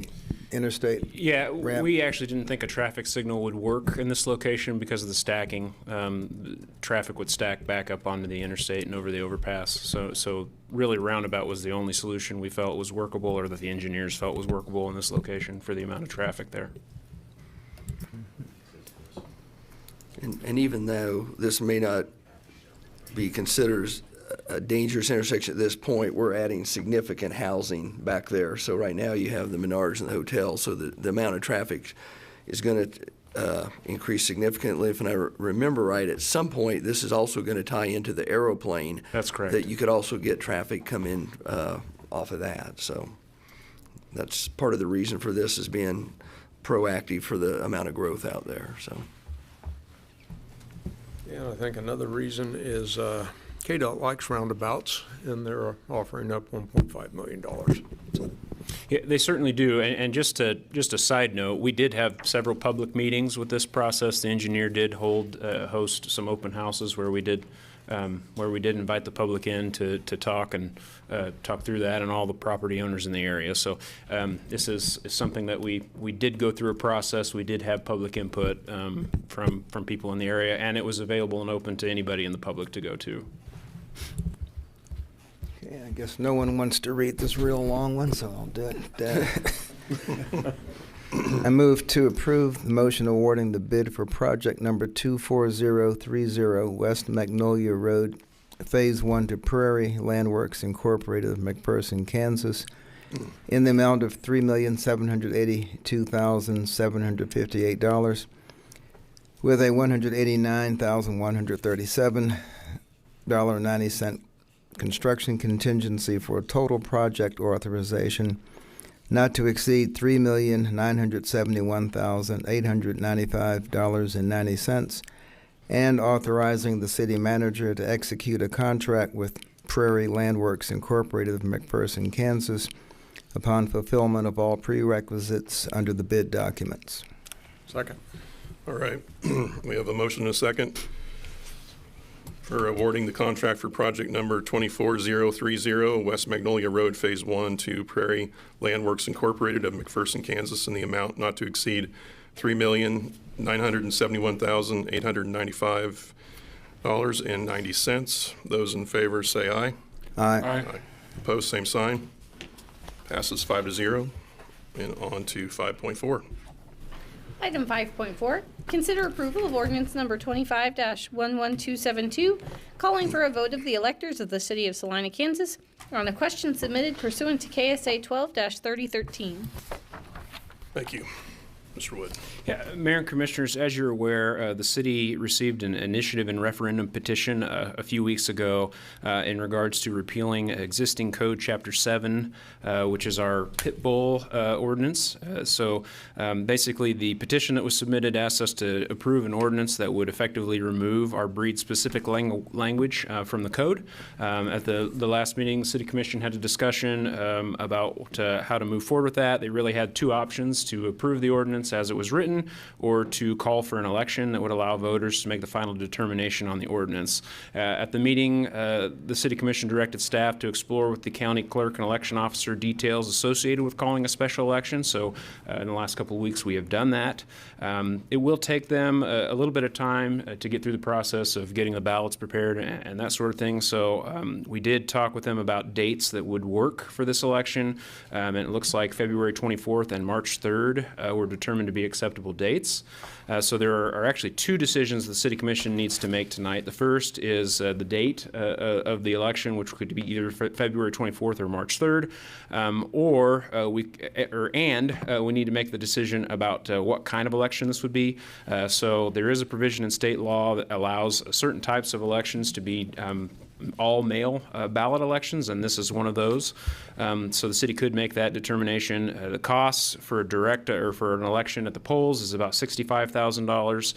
Speaker 5: interstate
Speaker 6: Yeah,
Speaker 5: ramp.
Speaker 6: we actually didn't think a traffic signal would work in this location because of the stacking. Traffic would stack back up onto the interstate and over the overpass. So really roundabout was the only solution we felt was workable, or that the engineers felt was workable in this location for the amount of traffic there.
Speaker 9: And even though this may not be considered a dangerous intersection at this point, we're adding significant housing back there. So right now you have the Menards and the hotel, so the amount of traffic is going to increase significantly. If I remember right, at some point this is also going to tie into the aeroplane.
Speaker 6: That's correct.
Speaker 9: That you could also get traffic come in off of that. So that's part of the reason for this, is being proactive for the amount of growth out there. So.
Speaker 14: Yeah, I think another reason is KDOT likes roundabouts, and they're offering up $1.5 million.
Speaker 6: Yeah, they certainly do. And just a side note, we did have several public meetings with this process. The engineer did host some open houses where we did invite the public in to talk and talk through that, and all the property owners in the area. So this is something that we did go through a process. We did have public input from people in the area, and it was available and open to anybody in the public to go to.
Speaker 5: Okay, I guess no one wants to read this real long one, so I'll do it. I move to approve the motion awarding the bid for project number 24030 West Magnolia Road, Phase 1 to Prairie Landworks Incorporated of McPherson, Kansas, in the amount of $3,782,758, with a $189,137.90 construction contingency for a total project authorization not to exceed $3,971,895.90, and authorizing the city manager to execute a contract with Prairie Landworks Incorporated of McPherson, Kansas, upon fulfillment of all prerequisites under the bid documents.
Speaker 14: Second.
Speaker 1: All right, we have a motion and a second for awarding the contract for project number 24030 West Magnolia Road, Phase 1 to Prairie Landworks Incorporated of McPherson, Kansas, in the amount not to exceed $3,971,895.90. Those in favor say aye.
Speaker 5: Aye.
Speaker 1: Opposed, same sign. Passes 5-0. And on to 5.4.
Speaker 2: Item 5.4, consider approval of ordinance number 25-11272, calling for a vote of the electors of the city of Salina, Kansas, on a question submitted pursuant to KSA 12-3013.
Speaker 1: Thank you. Mr. Wood.
Speaker 6: Yeah, Mayor and Commissioners, as you're aware, the city received an initiative and referendum petition a few weeks ago in regards to repealing existing code Chapter 7, which is our pit bull ordinance. So basically, the petition that was submitted asked us to approve an ordinance that would effectively remove our breed-specific language from the code. At the last meeting, the City Commission had a discussion about how to move forward with that. They really had two options: to approve the ordinance ordinance as it was written, or to call for an election that would allow voters to make the final determination on the ordinance. At the meeting, the City Commission directed staff to explore with the county clerk and election officer details associated with calling a special election. So in the last couple of weeks, we have done that. It will take them a little bit of time to get through the process of getting the ballots prepared and that sort of thing. So we did talk with them about dates that would work for this election. And it looks like February 24th and March 3rd were determined to be acceptable dates. So there are actually two decisions the City Commission needs to make tonight. The first is the date of the election, which could be either February 24th or March 3rd, we need to make the decision about what kind of election this would be. So there is a provision in state law that allows certain types of elections to be all mail ballot elections, and this is one of those. So the city could make that determination. The costs for a direct or for an election at the polls is about $65,000.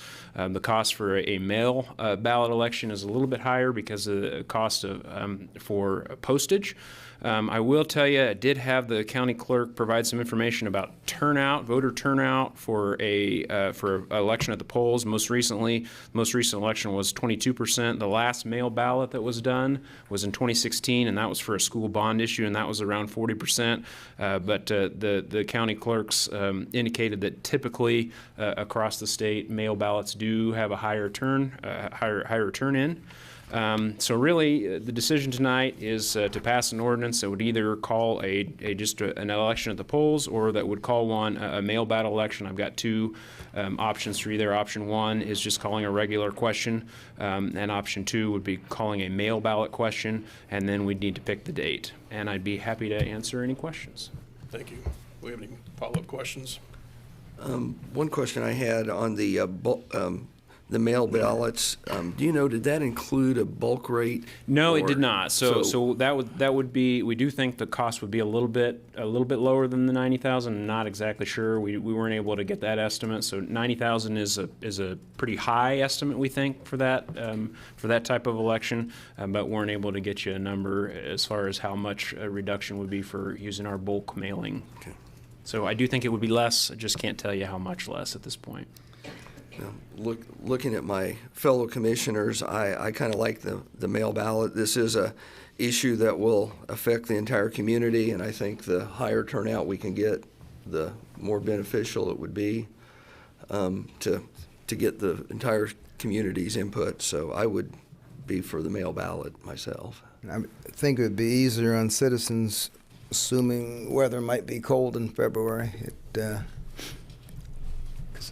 Speaker 6: The cost for a mail ballot election is a little bit higher because of the cost of for postage. I will tell you, I did have the county clerk provide some information about turnout, voter turnout for an election at the polls. Most recent election was 22%. The last mail ballot that was done was in 2016, and that was for a school bond issue, and that was around 40%. But the county clerks indicated that typically across the state, mail ballots do have a higher turn-in. So really, the decision tonight is to pass an ordinance that would either call an election at the polls, or that would call one a mail ballot election. I've got two options for either. Option one is just calling a regular question, and option two would be calling a mail ballot question, and then we'd need to pick the date. And I'd be happy to answer any questions.
Speaker 12: Thank you. Do we have any follow-up questions?
Speaker 9: One question I had on the mail ballots, do you know, did that include a bulk rate?
Speaker 6: No, it did not. So that would be, we do think the cost would be a little bit lower than the $90,000. Not exactly sure. We weren't able to get that estimate. So $90,000 is a pretty high estimate, we think, for that type of election, but weren't able to get you a number as far as how much a reduction would be for using our bulk mailing.
Speaker 9: Okay.
Speaker 6: So I do think it would be less. I just can't tell you how much less at this point.
Speaker 9: Looking at my fellow commissioners, I kind of like the mail ballot. This is a issue that will affect the entire community, and I think the higher turnout we can get, the more beneficial it would be to get the entire community's input. So I would be for the mail ballot myself.
Speaker 5: I think it would be easier on citizens, assuming weather might be cold in February.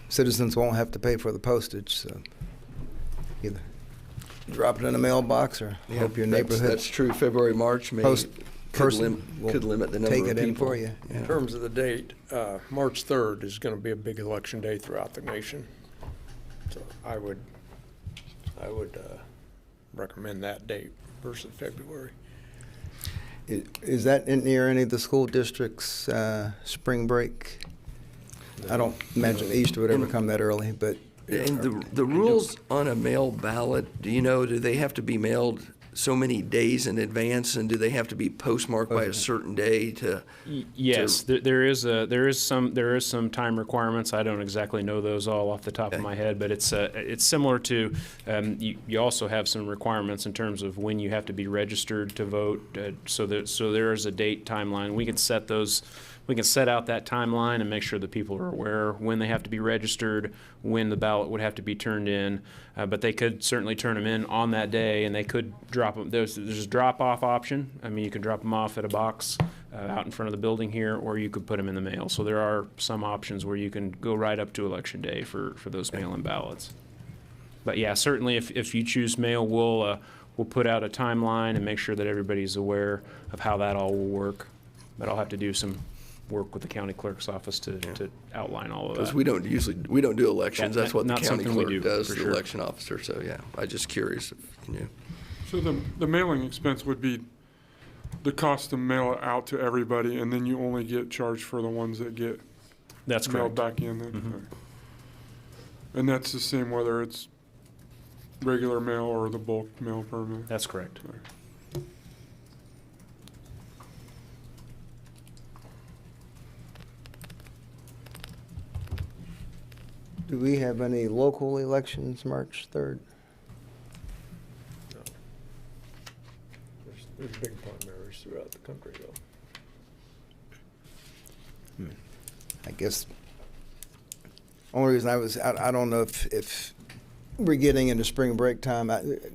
Speaker 5: Citizens won't have to pay for the postage, so either drop it in a mailbox or hope your neighborhood.
Speaker 9: That's true. February, March could limit the number
Speaker 5: take
Speaker 9: of
Speaker 5: it
Speaker 9: people.
Speaker 5: in for you.
Speaker 14: In terms of the date, March 3rd is going to be a big election day throughout the nation. So I would recommend that date versus February.
Speaker 5: Is that near any of the school districts' spring break? I don't imagine Easter would ever come that early, but.
Speaker 9: And the rules on a mail ballot, do you know, do they have to be mailed so many days in advance, and do they have to be postmarked by a certain day to?
Speaker 6: Yes, there is some time requirements. I don't exactly know those all off the top of my head, but it's similar to you also have some requirements in terms of when you have to be registered to vote. So there is a date timeline. We can set those. We can set out that timeline and make sure that people are aware when they have to be registered, when the ballot would have to be turned in. But they could certainly turn them in on that day, and they could drop them. There's a drop-off option. I mean, you can drop them off at a box out in front of the building here, or you could put them in the mail. So there are some options where you can go right up to Election Day for those mail-in ballots. But yeah, certainly if you choose mail, we'll put out a timeline and make sure that everybody's aware of how that all will work. But I'll have to do some work with the county clerk's office to outline all of that.
Speaker 9: Because we don't do elections. That's what the county clerk does, the
Speaker 6: sure.
Speaker 9: election officer. So yeah, I'm just curious if you knew.
Speaker 16: So the mailing expense would be the cost to mail it out to everybody, and then you only get charged for the ones that get mailed back in. Then.
Speaker 6: Mm-hmm.
Speaker 16: Okay. And that's the same whether it's regular mail or the bulk mail permit.
Speaker 6: That's correct.
Speaker 16: Okay.
Speaker 5: Do we have any local elections March 3rd?
Speaker 14: No. There's big primaries throughout the country, though.
Speaker 5: I guess, only reason I don't know if we're getting into spring break time.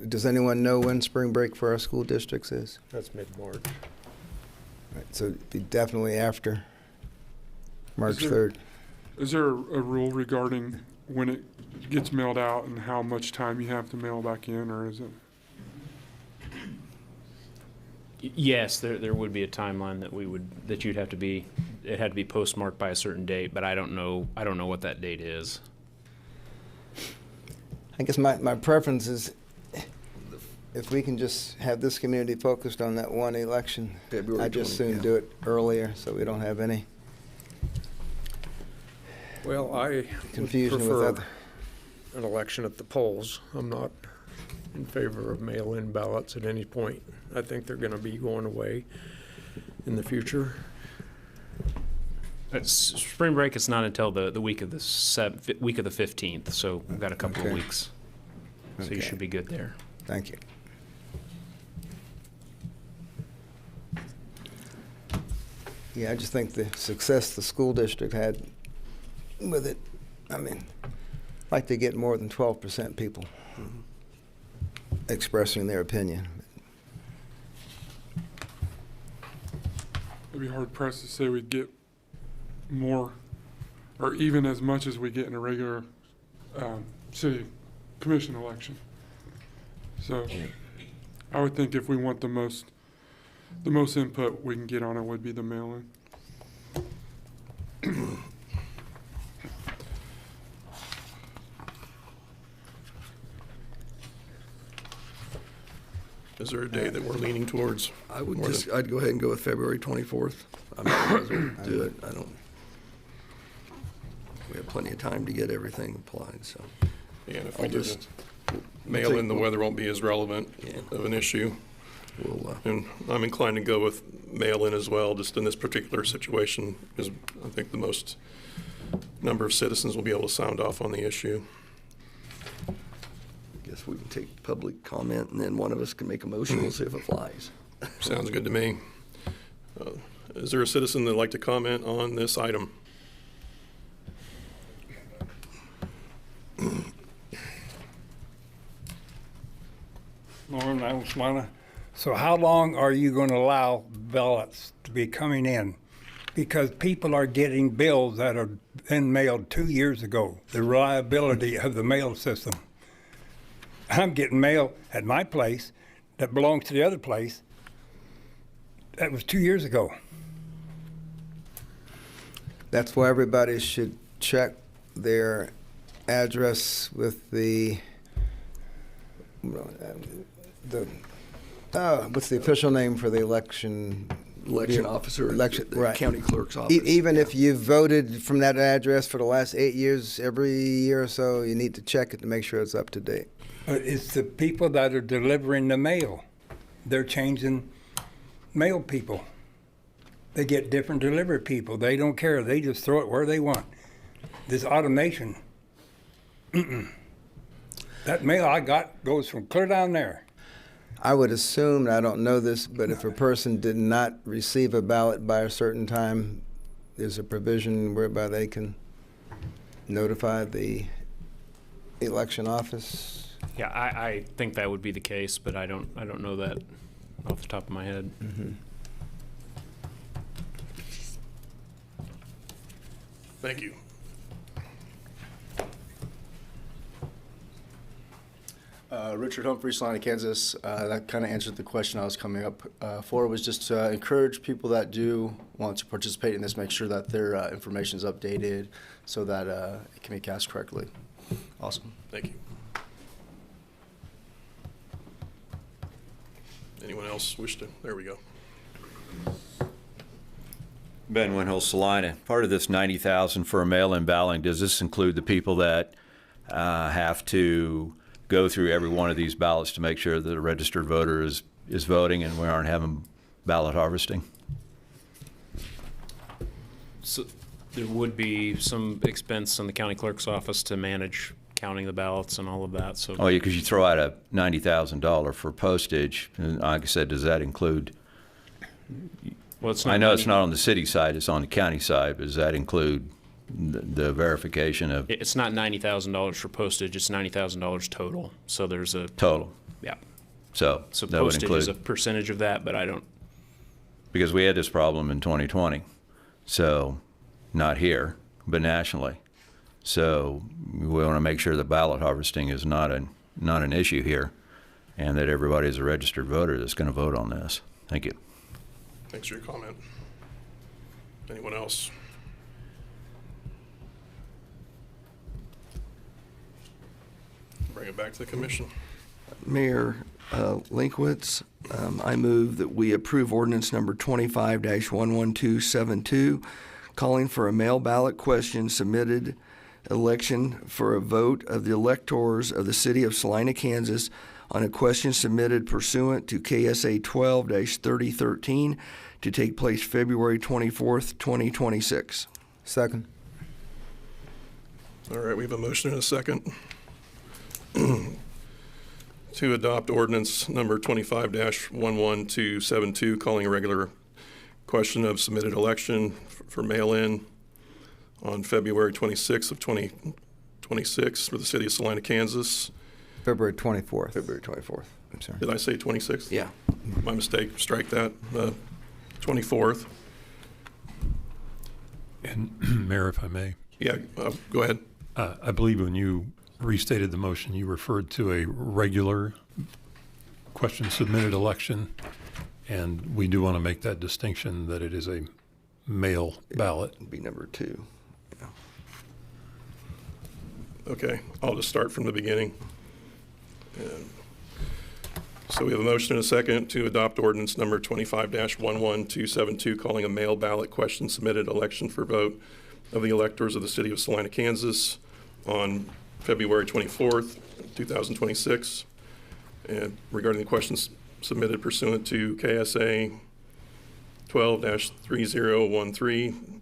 Speaker 5: Does anyone know when spring break for our school districts is?
Speaker 14: That's mid-March.
Speaker 5: Right, so it'd be definitely after March 3rd.
Speaker 16: Is there a rule regarding when it gets mailed out and how much time you have to mail back in, or is it?
Speaker 6: Yes, there would be a timeline that you'd have to be, it had to be postmarked by a certain date, but I don't know what that date is.
Speaker 5: I guess my preference is if we can just have this community focused on that one election,
Speaker 9: February
Speaker 5: I'd just
Speaker 9: 20,
Speaker 5: soon do it earlier so we don't have any
Speaker 14: Well, I
Speaker 5: confusion with
Speaker 14: prefer
Speaker 5: other.
Speaker 14: an election at the polls. I'm not in favor of mail-in ballots at any point. I think they're going to be going away in the future.
Speaker 6: Spring break is not until the week of the 15th, so we've got a couple of weeks. So you should be good there.
Speaker 5: Thank you. Yeah, I just think the success the school district had with it, I mean, I'd like to get more than 12% people expressing their opinion.
Speaker 16: It'd be hard pressed to say we'd get more, or even as much as we get in a regular city commission election. So I would think if we want the most input we can get on it would be the mail-in.
Speaker 1: Is there a day that we're leaning towards?
Speaker 9: I'd go ahead and go with February 24th. I'm not going to do it. We have plenty of time to get everything applied, so.
Speaker 1: Yeah, and if we just mail in, the weather won't be as relevant of an issue. And I'm inclined to go with mail in as well, just in this particular situation, because I think the most number of citizens will be able to sound off on the issue.
Speaker 9: Guess we can take public comment, and then one of us can make a motion. We'll see if it flies.
Speaker 1: Sounds good to me. Is there a citizen that'd like to comment on this item?
Speaker 17: Lauren, I just want to. So how long are you going to allow ballots to be coming in? Because people are getting bills that have been mailed 2 years ago. The reliability of the mail system. I'm getting mail at my place that belongs to the other place that was 2 years ago.
Speaker 5: That's why everybody should check their address with the what's the official name for the election
Speaker 9: officer, the
Speaker 5: right.
Speaker 9: county clerk's office.
Speaker 5: Even if you voted from that address for the last 8 years, every year or so, you need to check it to make sure it's up to date.
Speaker 17: But it's the people that are delivering the mail. They're changing mail people. They get different delivery people. They don't care. They just throw it where they want. This automation, that mail I got goes from clear down there.
Speaker 5: I would assume, and I don't know this, but if a person did not receive a ballot by a certain time, there's a provision whereby they can notify the election office.
Speaker 6: Yeah, I think that would be the case, but I don't know that off the top of my head.
Speaker 5: Mm-hmm.
Speaker 1: Thank you.
Speaker 18: Richard Humphrey, Salina, Kansas. That kind of answered the question I was coming up for, was just to encourage people that do want to participate in this, make sure that their information is updated so that it can be cast correctly. Awesome.
Speaker 1: Thank you. Anyone else wish to? There we go.
Speaker 19: Ben Winhill, Salina. Part of this $90,000 for a mail-in balloting, does this include the people that have to go through every one of these ballots to make sure that a registered voter is voting and we aren't having ballot harvesting?
Speaker 6: So there would be some expense on the county clerk's office to manage counting the ballots and all of that, so.
Speaker 19: Oh, yeah, because you throw out a $90,000 for postage, and like I said, does that include?
Speaker 6: Well, it's not
Speaker 19: I know it's not on the city side, it's on the county side, but does that include the verification of?
Speaker 6: It's not $90,000 for postage, it's $90,000 total, so there's a.
Speaker 19: Total?
Speaker 6: Yeah.
Speaker 19: So
Speaker 6: So
Speaker 19: that would
Speaker 6: postage is a
Speaker 19: include,
Speaker 6: percentage of that, but I don't.
Speaker 19: because we had this problem in 2020, so not here, but nationally. So we want to make sure that ballot harvesting is not an issue here, and that everybody is a registered voter that's going to vote on this. Thank you.
Speaker 1: Thanks for your comment. Anyone else? Bring it back to the commission.
Speaker 9: Mayor Linkwitz, I move that we approve ordinance number 25-11272, calling for a mail ballot question submitted election for a vote of the electors of the city of Salina, Kansas on a question submitted pursuant to KSA 12-3013 to take place February 24th, 2026.
Speaker 5: Second.
Speaker 1: All right, we have a motion and a second to adopt ordinance number 25-11272, calling a regular question of submitted election for mail-in on February 26th of 2026 for the city of Salina, Kansas.
Speaker 5: February 24th.
Speaker 9: February 24th.
Speaker 5: I'm sorry.
Speaker 1: Did I say 26th?
Speaker 9: Yeah.
Speaker 1: My mistake, strike that. 24th.
Speaker 13: And Mayor, if I may.
Speaker 1: Yeah, go ahead.
Speaker 13: I believe when you restated the motion, you referred to a regular question submitted election, and we do want to make that distinction that it is a mail ballot.
Speaker 9: It'd be number 2. Yeah.
Speaker 1: Okay, I'll just start from the beginning. So we have a motion and a second to adopt ordinance number 25-11272, calling a mail ballot question submitted election for vote of the electors of the city of Salina, Kansas on February 24th, 2026. And regarding the questions submitted pursuant to KSA 12-3013.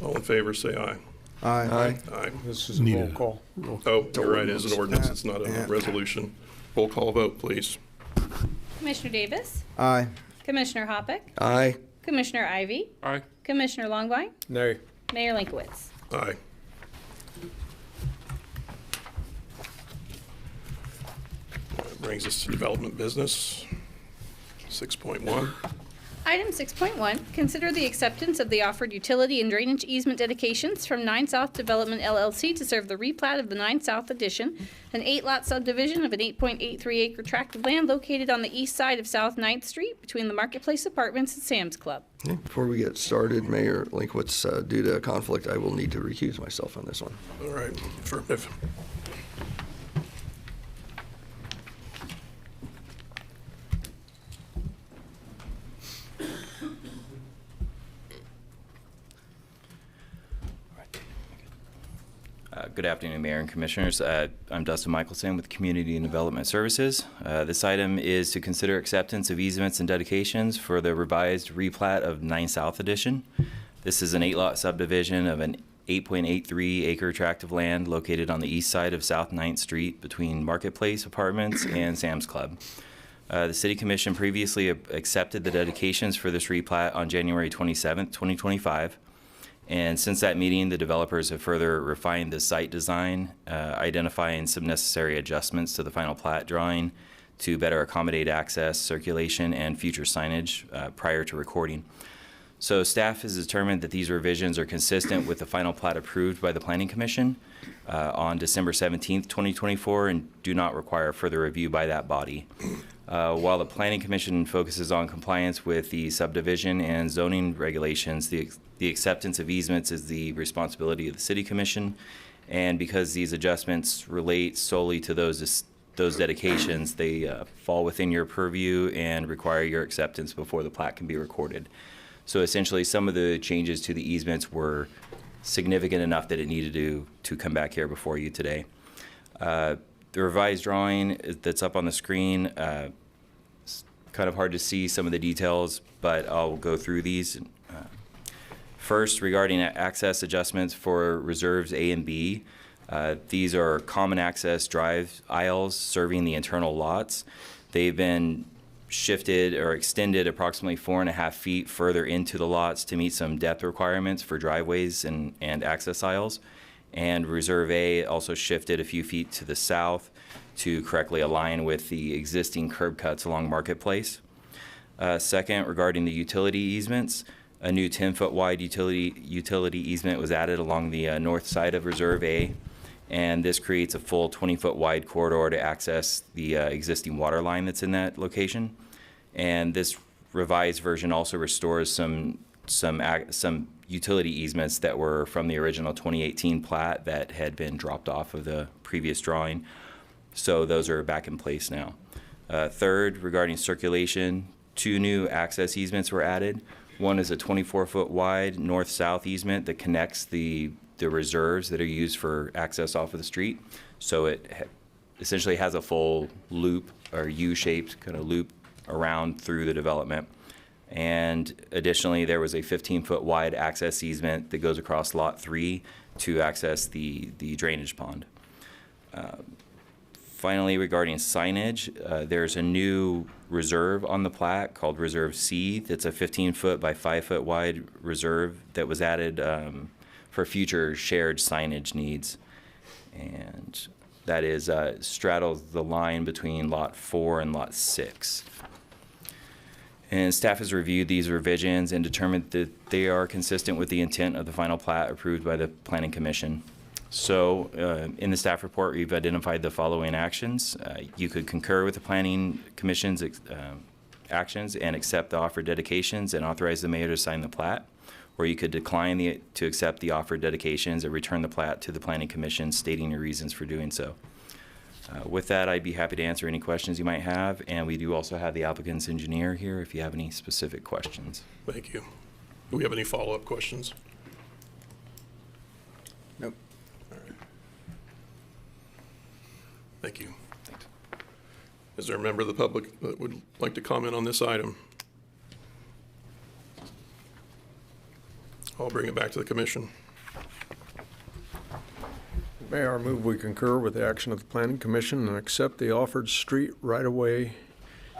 Speaker 1: All in favor, say aye.
Speaker 5: Aye.
Speaker 1: Aye.
Speaker 14: This is a roll call.
Speaker 1: Oh, you're right, it is an ordinance, it's not a resolution. Roll call vote, please.
Speaker 2: Commissioner Davis?
Speaker 5: Aye.
Speaker 2: Commissioner Hoppick?
Speaker 9: Aye.
Speaker 2: Commissioner Ivy?
Speaker 14: Aye.
Speaker 2: Commissioner Longvine?
Speaker 14: Nay.
Speaker 2: Mayor Linkowitz?
Speaker 1: Aye. That brings us to development business, 6.1.
Speaker 2: Item 6.1, consider the acceptance of the offered utility and drainage easement dedications from 9 South Development LLC to serve the replat of the 9 South Addition, an 8-lot subdivision of an 8.83-acre tract of land located on the east side of South 9th Street between the Marketplace Apartments and Sam's Club.
Speaker 9: Okay, before we get started, Mayor Linkwitz, due to a conflict, I will need to recuse myself on this one.
Speaker 1: All right, affirmative.
Speaker 20: Good afternoon, Mayor and Commissioners. I'm Dustin Michelson with Community and Development Services. This item is to consider acceptance of easements and dedications for the revised replat of 9 South Addition. This is an 8-lot subdivision of an 8.83-acre tract of land located on the east side of South 9th Street between Marketplace Apartments and Sam's Club. The City Commission previously accepted the dedications for this replat on January 27, 2025. And since that meeting, the developers have further refined the site design, identifying some necessary adjustments to the final plat drawing to better accommodate access, circulation, and future signage prior to recording. So staff has determined that these revisions are consistent with the final plat approved by the Planning Commission on December 17th, 2024, and do not require further review by that body. While the Planning Commission focuses on compliance with the subdivision and zoning regulations, the acceptance of easements is the responsibility of the City Commission, and because these adjustments relate solely to those dedications, they fall within your purview and require your acceptance before the plat can be recorded. So essentially, some of the changes to the easements were significant enough that it needed to come back here before you today. The revised drawing that's up on the screen kind of hard to see some of the details, but I'll go through these. First, regarding access adjustments for reserves A and B, these are common access drive aisles serving the internal lots. They've been shifted or extended approximately 4.5 feet further into the lots to meet some depth requirements for driveways and access aisles. And Reserve A also shifted a few feet to the south to correctly align with the existing curb cuts along Marketplace. Second, regarding the utility easements, a new 10-foot wide utility easement was added along the north side of Reserve A, and this creates a full 20-foot wide corridor to access the existing water line that's in that location. And this revised version also restores some utility easements that were from the original 2018 plat that had been dropped off of the previous drawing. So those are back in place now. Third, regarding circulation, 2 new access easements were added. One is a 24-foot wide north-south easement that connects the reserves that are used for access off of the street. So it essentially has a full loop or U-shaped kind of loop around through the development. And additionally, there was a 15-foot wide access easement that goes across Lot 3 to access the drainage pond. Finally, regarding signage, there's a new reserve on the plat called Reserve C that's a 15-foot by 5-foot wide reserve that was added for future shared signage needs. And that is straddles the line between Lot 4 and Lot 6. And staff has reviewed these revisions and determined that they are consistent with the intent of the final plat approved by the Planning Commission. So in the staff report, we've identified the following actions. You could concur with the Planning Commission's actions and accept the offered dedications and authorize the mayor to sign the plat, or you could decline to accept the offered dedications and return the plat to the Planning Commission stating your reasons for doing so. With that, I'd be happy to answer any questions you might have, and we do also have the applicant's engineer here if you have any specific questions.
Speaker 1: Thank you. Do we have any follow-up questions?
Speaker 5: Nope.
Speaker 1: All right. Thank you. Thanks. Is there a member of the public that would like to comment on this item? I'll bring it back to the commission.
Speaker 14: Mayor, I move we concur with the action of the Planning Commission and accept the offered street right-of-way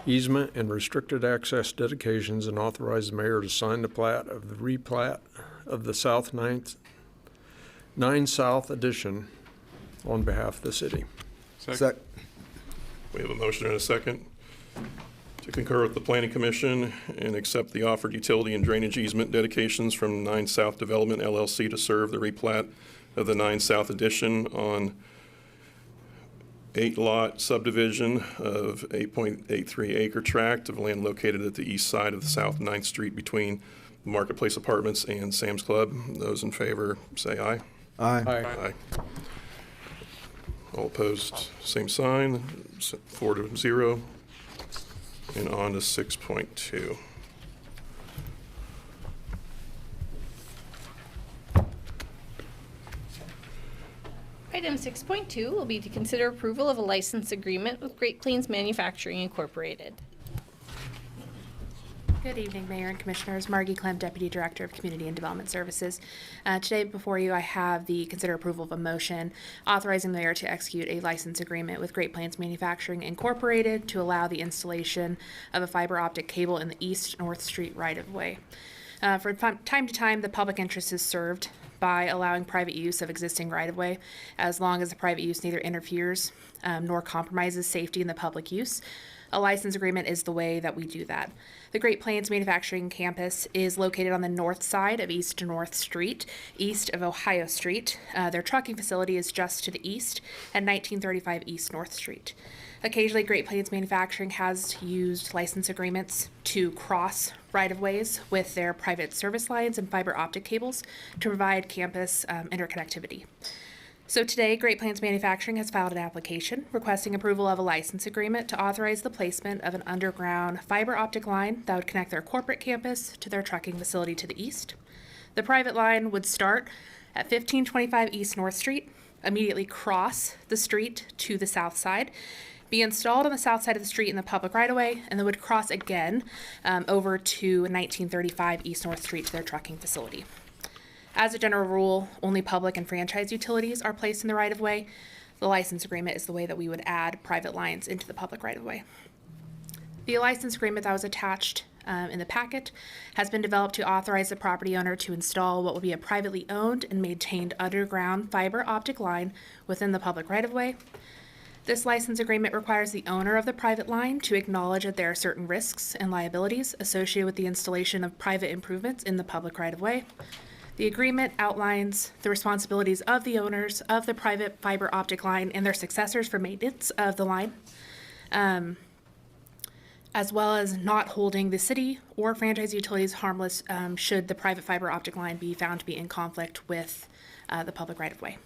Speaker 14: easement and restricted access dedications and authorize the mayor to sign the plat of the replat of the South 9 South Addition on behalf of the city.
Speaker 5: Second.
Speaker 1: We have a motion and a second to concur with the Planning Commission and accept the offered utility and drainage easement dedications from 9 South Development LLC to serve the replat of the 9 South Addition on 8-lot subdivision of 8.83 acre tract of land located at the east side of the South 9th Street between Marketplace Apartments and Sam's Club. Those in favor say aye.
Speaker 5: Aye.
Speaker 1: Aye. All opposed, same sign. 4-0. And on to 6.2.
Speaker 2: Item 6.2 will be to consider approval of a license agreement with Great Plains Manufacturing Incorporated.
Speaker 21: Good evening, Mayor and Commissioners. Margie Clem, Deputy Director of Community and Development Services. Today before you, I have the consider approval of a motion authorizing the mayor to execute a license agreement with Great Plains Manufacturing Incorporated to allow the installation of a fiber optic cable in the East North Street right-of-way. From time to time, the public interest is served by allowing private use of existing right-of-way, as long as the private use neither interferes nor compromises safety in the public use. A license agreement is the way that we do that. The Great Plains Manufacturing Campus is located on the north side of East North Street, east of Ohio Street. Their trucking facility is just to the east at 1935 East North Street. Occasionally, Great Plains Manufacturing has used license agreements to cross right-of-ways with their private service lines and fiber optic cables to provide campus interconnectivity. So today, Great Plains Manufacturing has filed an application requesting approval of a license agreement to authorize the placement of an underground fiber optic line that would connect their corporate campus to their trucking facility to the east. The private line would start at 1525 East North Street, immediately cross the street to the south side, be installed on the south side of the street in the public right-of-way, and then would cross again over to 1935 East North Street to their trucking facility. As a general rule, only public and franchise utilities are placed in the right-of-way. The license agreement is the way that we would add private lines into the public right-of-way. The license agreement that was attached in the packet has been developed to authorize the property owner to install what will be a privately owned and maintained underground fiber optic line within the public right-of-way. This license agreement requires the owner of the private line to acknowledge that there are certain risks and liabilities associated with the installation of private improvements in the public right-of-way. The agreement outlines the responsibilities of the owners of the private fiber optic line and their successors for maintenance of the line, as well as not holding the city or franchise utilities harmless should the private fiber optic line be found to be in conflict with the public right-of-way.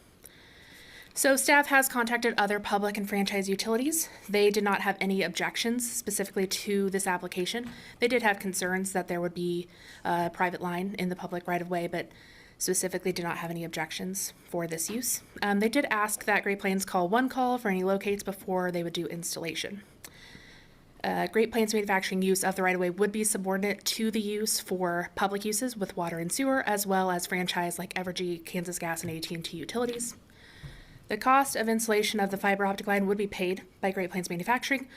Speaker 21: So staff has contacted other public and franchise utilities. They did not have any objections specifically to this application. They did have concerns that there would be a private line in the public right-of-way, but specifically did not have any objections for this use. They did ask that Great Plains call one call for any locates before they would do installation. Great Plains manufacturing use of the right-of-way would be subordinate to the use for public uses with water and sewer, as well as franchise like Evergy, Kansas Gas, and AT&T utilities. The cost of installation of the fiber optic line would be paid by Great Plains Manufacturing.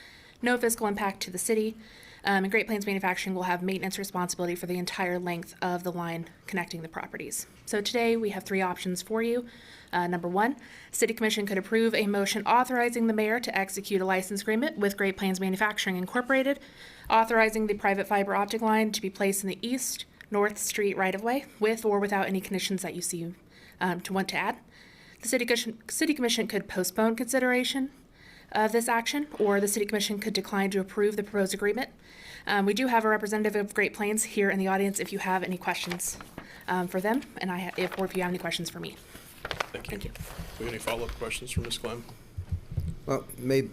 Speaker 21: No fiscal impact to the city. And Great Plains Manufacturing will have maintenance responsibility for the entire length of the line connecting the properties. So today we have three options for you. Number one, City Commission could approve a motion authorizing the mayor to execute a license agreement with Great Plains Manufacturing Incorporated, authorizing the private fiber optic line to be placed in the East North Street right-of-way with or without any conditions that you see to want to add. The City Commission could postpone consideration of this action, or the City Commission could decline to approve the proposed agreement. We do have a representative of Great Plains here in the audience if you have any questions for them, and or if you have any questions for me.
Speaker 12: Thank you. Do we have any follow-up questions from Ms. Clem?
Speaker 5: Well, may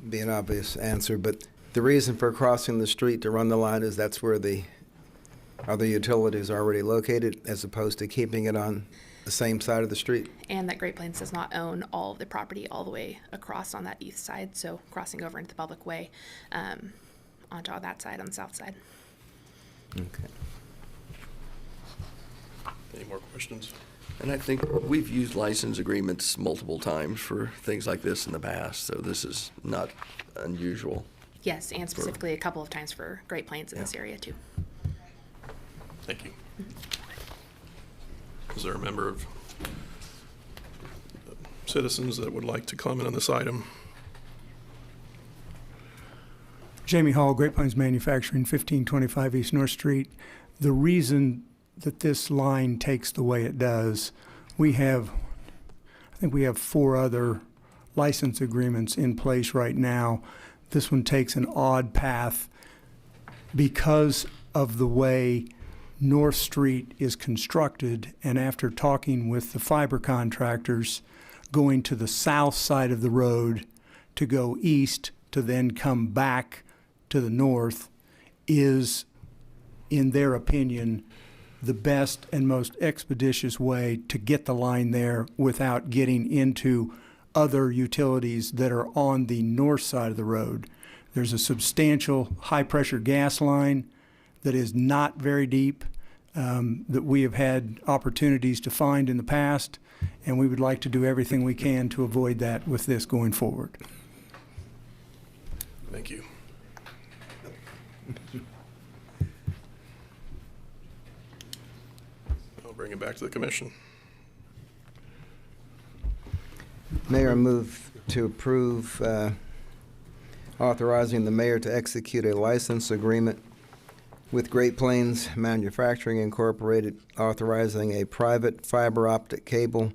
Speaker 5: be an obvious answer, but the reason for crossing the street to run the line is that's where the other utilities are already located, as opposed to keeping it on the same side of the street.
Speaker 21: And that Great Plains does not own all of the property all the way across on that east side, so crossing over into the public way onto that side, on the south side.
Speaker 5: Okay.
Speaker 12: Any more questions?
Speaker 9: And I think we've used license agreements multiple times for things like this in the past, so this is not unusual.
Speaker 21: Yes, and specifically a couple of times for Great Plains in this area too.
Speaker 12: Thank you. Is there a member of citizens that would like to comment on this item?
Speaker 3: Jamie Hall, Great Plains Manufacturing, 1525 East North Street. The reason that this line takes the way it does, I think we have 4 other license agreements in place right now. This one takes an odd path because of the way North Street is constructed, and after talking with the fiber contractors, going to the south side of the road to go east to then come back to the north is, in their opinion, the best and most expeditious way to get the line there without getting into other utilities that are on the north side of the road. There's a substantial high-pressure gas line that is not very deep, that we have had opportunities to find in the past, and we would like to do everything we can to avoid that with this going forward.
Speaker 12: Thank you. I'll bring it back to the commission.
Speaker 5: Mayor, I move to approve authorizing the mayor to execute a license agreement with Great Plains Manufacturing Incorporated, authorizing a private fiber optic cable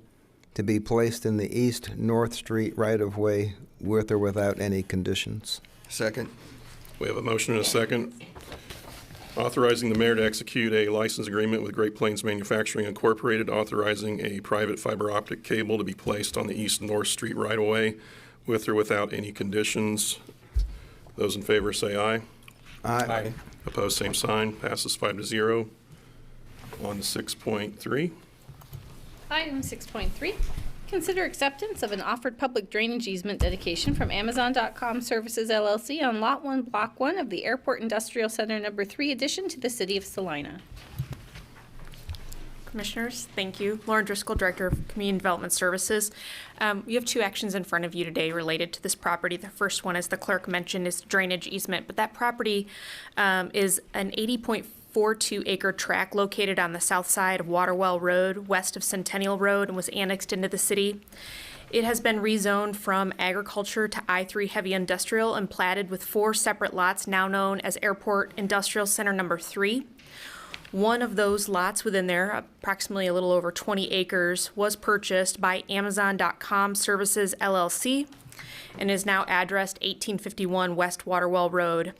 Speaker 5: to be placed in the East North Street right-of-way with or without any conditions.
Speaker 9: Second.
Speaker 12: We have a motion and a second. Authorizing the mayor to execute a license agreement with Great Plains Manufacturing Incorporated, authorizing a private fiber optic cable to be placed on the East North Street right-of-way with or without any conditions. Those in favor say aye.
Speaker 5: Aye.
Speaker 12: Opposed, same sign. Passes 5-0. On to 6.3.
Speaker 2: Item 6.3, Consider acceptance of an offered public drainage easement dedication from Amazon.com Services LLC on Lot 1, Block 1 of the Airport Industrial Center Number 3 addition to the City of Salina.
Speaker 8: Commissioners, thank you. Lauren Driscoll, Director of Community Development Services. You have two actions in front of you today related to this property. The first one, as the clerk mentioned, is drainage easement, but that property is an 80.42 acre tract located on the south side of Waterwell Road, west of Centennial Road, and was annexed into the city. It has been rezoned from agriculture to I-3 heavy industrial and platted with 4 separate lots now known as Airport Industrial Center Number 3. One of those lots within there, approximately a little over 20 acres, was purchased by Amazon.com Services LLC and is now addressed 1851 West Waterwell Road.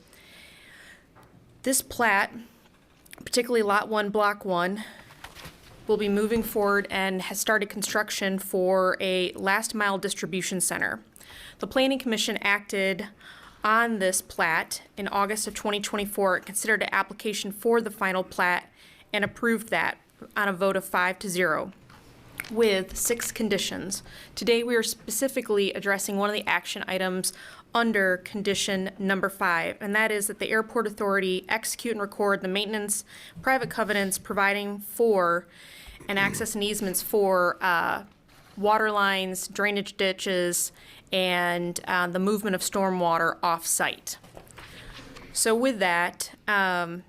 Speaker 8: This plat, particularly Lot 1, Block 1, will be moving forward and has started construction for a last mile distribution center. The Planning Commission acted on this plat in August of 2024. It considered an application for the final plat and approved that on a vote of 5-0 with 6 conditions. Today we are specifically addressing one of the action items under condition number 5, and that is that the Airport Authority execute and record the maintenance, private covenants providing for and access and easements for water lines, drainage ditches, and the movement of stormwater off-site. So with that, while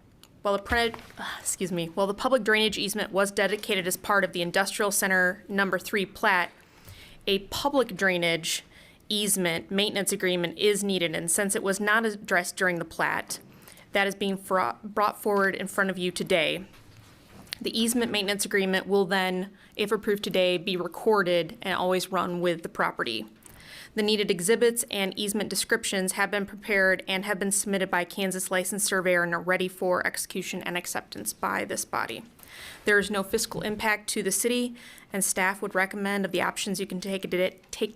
Speaker 8: the public drainage easement was dedicated as part of the Industrial Center Number 3 plat, a public drainage easement maintenance agreement is needed, and since it was not addressed during the plat, that is being brought forward in front of you today. The easement maintenance agreement will then, if approved today, be recorded and always run with the property. The needed exhibits and easement descriptions have been prepared and have been submitted by Kansas licensed surveyor and are ready for execution and acceptance by this body. There is no fiscal impact to the city, and staff would recommend of the options you can take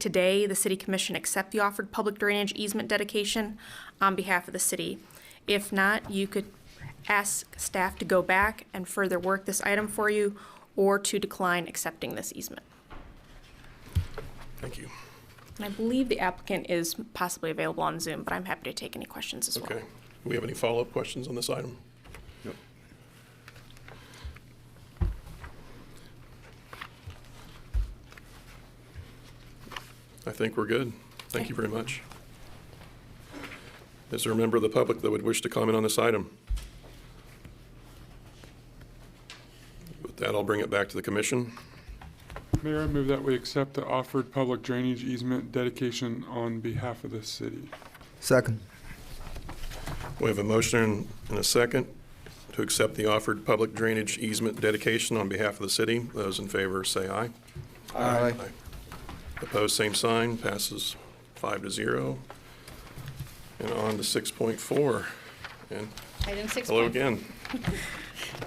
Speaker 8: today, the City Commission accept the offered public drainage easement dedication on behalf of the city. If not, you could ask staff to go back and further work this item for you or to decline accepting this easement.
Speaker 1: Thank you.
Speaker 8: And I believe the applicant is possibly available on Zoom, but I'm happy to take any questions as well.
Speaker 1: Okay. Do we have any follow-up questions on this item?
Speaker 9: No.
Speaker 1: I think we're good. Thank you very much. Is there a member of the public that would wish to comment on this item? With that, I'll bring it back to the commission.
Speaker 16: Mayor, I move that we accept the offered public drainage easement dedication on behalf of the city.
Speaker 5: Second.
Speaker 1: We have a motion and a second to accept the offered public drainage easement dedication on behalf of the city. Those in favor say aye.
Speaker 5: Aye.
Speaker 1: Opposed, same sign. Passes 5-0. And on to 6.4. And
Speaker 2: Item 6.
Speaker 1: hello again.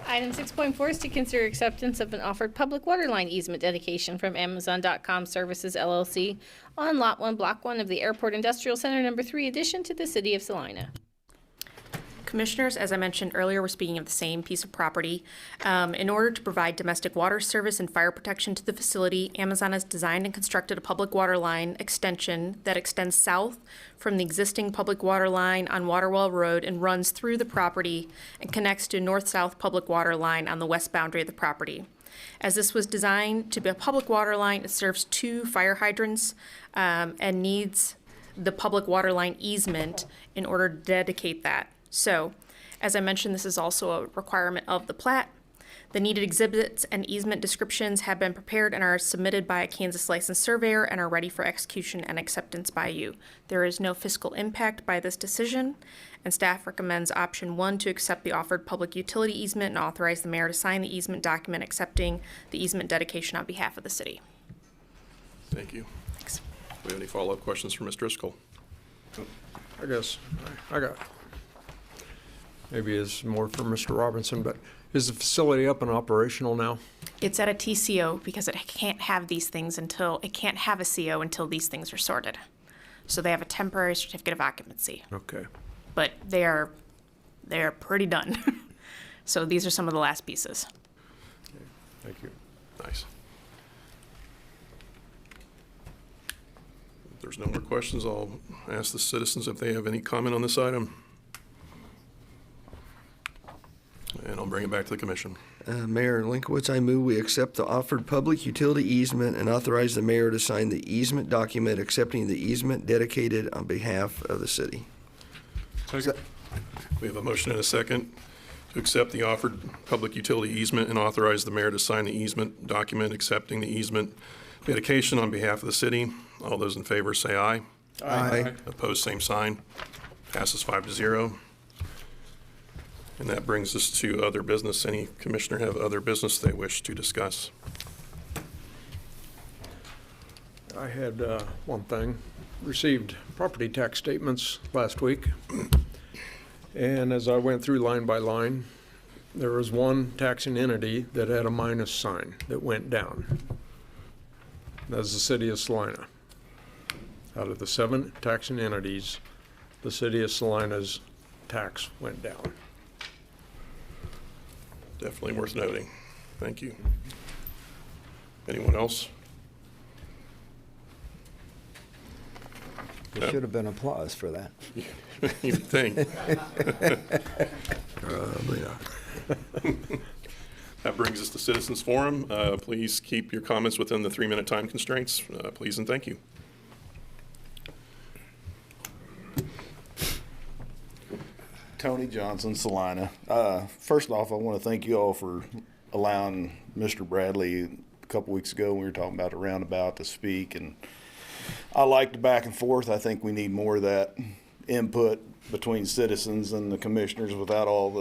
Speaker 2: Item 6.4 is to consider acceptance of an offered public water line easement dedication from Amazon.com Services LLC on Lot 1, Block 1 of the Airport Industrial Center Number 3 addition to the City of Salina.
Speaker 8: Commissioners, as I mentioned earlier, we're speaking of the same piece of property. In order to provide domestic water service and fire protection to the facility, Amazon has designed and constructed a public water line extension that extends south from the existing public water line on Waterwell Road and runs through the property and connects to a north-south public water line on the west boundary of the property. As this was designed to be a public water line, it serves 2 fire hydrants and needs the public water line easement in order to dedicate that. So, as I mentioned, this is also a requirement of the plat. The needed exhibits and easement descriptions have been prepared and are submitted by a Kansas licensed surveyor and are ready for execution and acceptance by you. There is no fiscal impact by this decision, and staff recommends option 1 to accept the offered public utility easement and authorize the mayor to sign the easement document accepting the easement dedication on behalf of the city.
Speaker 1: Thank you.
Speaker 8: Thanks.
Speaker 1: Do we have any follow-up questions for Ms. Driscoll?
Speaker 14: I guess I got, maybe it's more for Mr. Robinson, but is the facility up and operational now?
Speaker 8: It's at a TCO because it can't have these things until, it can't have a CO until these things are sorted. So they have a temporary certificate of occupancy.
Speaker 14: Okay.
Speaker 8: But they're pretty done. So these are some of the last pieces.
Speaker 14: Thank you.
Speaker 1: Nice.
Speaker 12: there's no more questions, I'll ask the citizens if they have any comment on this item. And I'll bring it back to the commission.
Speaker 9: Mayor Linkowitz, I move we accept the offered public utility easement and authorize the mayor to sign the easement document accepting the easement dedicated on behalf of the city.
Speaker 16: Second.
Speaker 12: We have a motion and a second to accept the offered public utility easement and authorize the mayor to sign the easement document accepting the easement dedication on behalf of the city. All those in favor say aye.
Speaker 9: Aye.
Speaker 12: Opposed, same sign. Passes 5-0. And that brings us to other business. Any commissioner have other business they wish to discuss?
Speaker 14: I had one thing. Received property tax statements last week. And as I went through line by line, there was one taxing entity that had a minus sign that went down. That's the city of Salina. Out of the 7 taxing entities, the city of Salina's tax went down.
Speaker 12: Definitely worth noting. Thank you. Anyone else?
Speaker 5: There should have been applause for that.
Speaker 12: You'd think.
Speaker 9: Probably not.
Speaker 12: That brings us to Citizens Forum. Please keep your comments within the 3-minute time constraints. Please and thank you.
Speaker 11: Tony Johnson, Salina. First off, I want to thank you all for allowing Mr. Bradley a couple weeks ago when we were talking about the roundabout to speak, and I like the back and forth. I think we need more of that input between citizens and the commissioners without all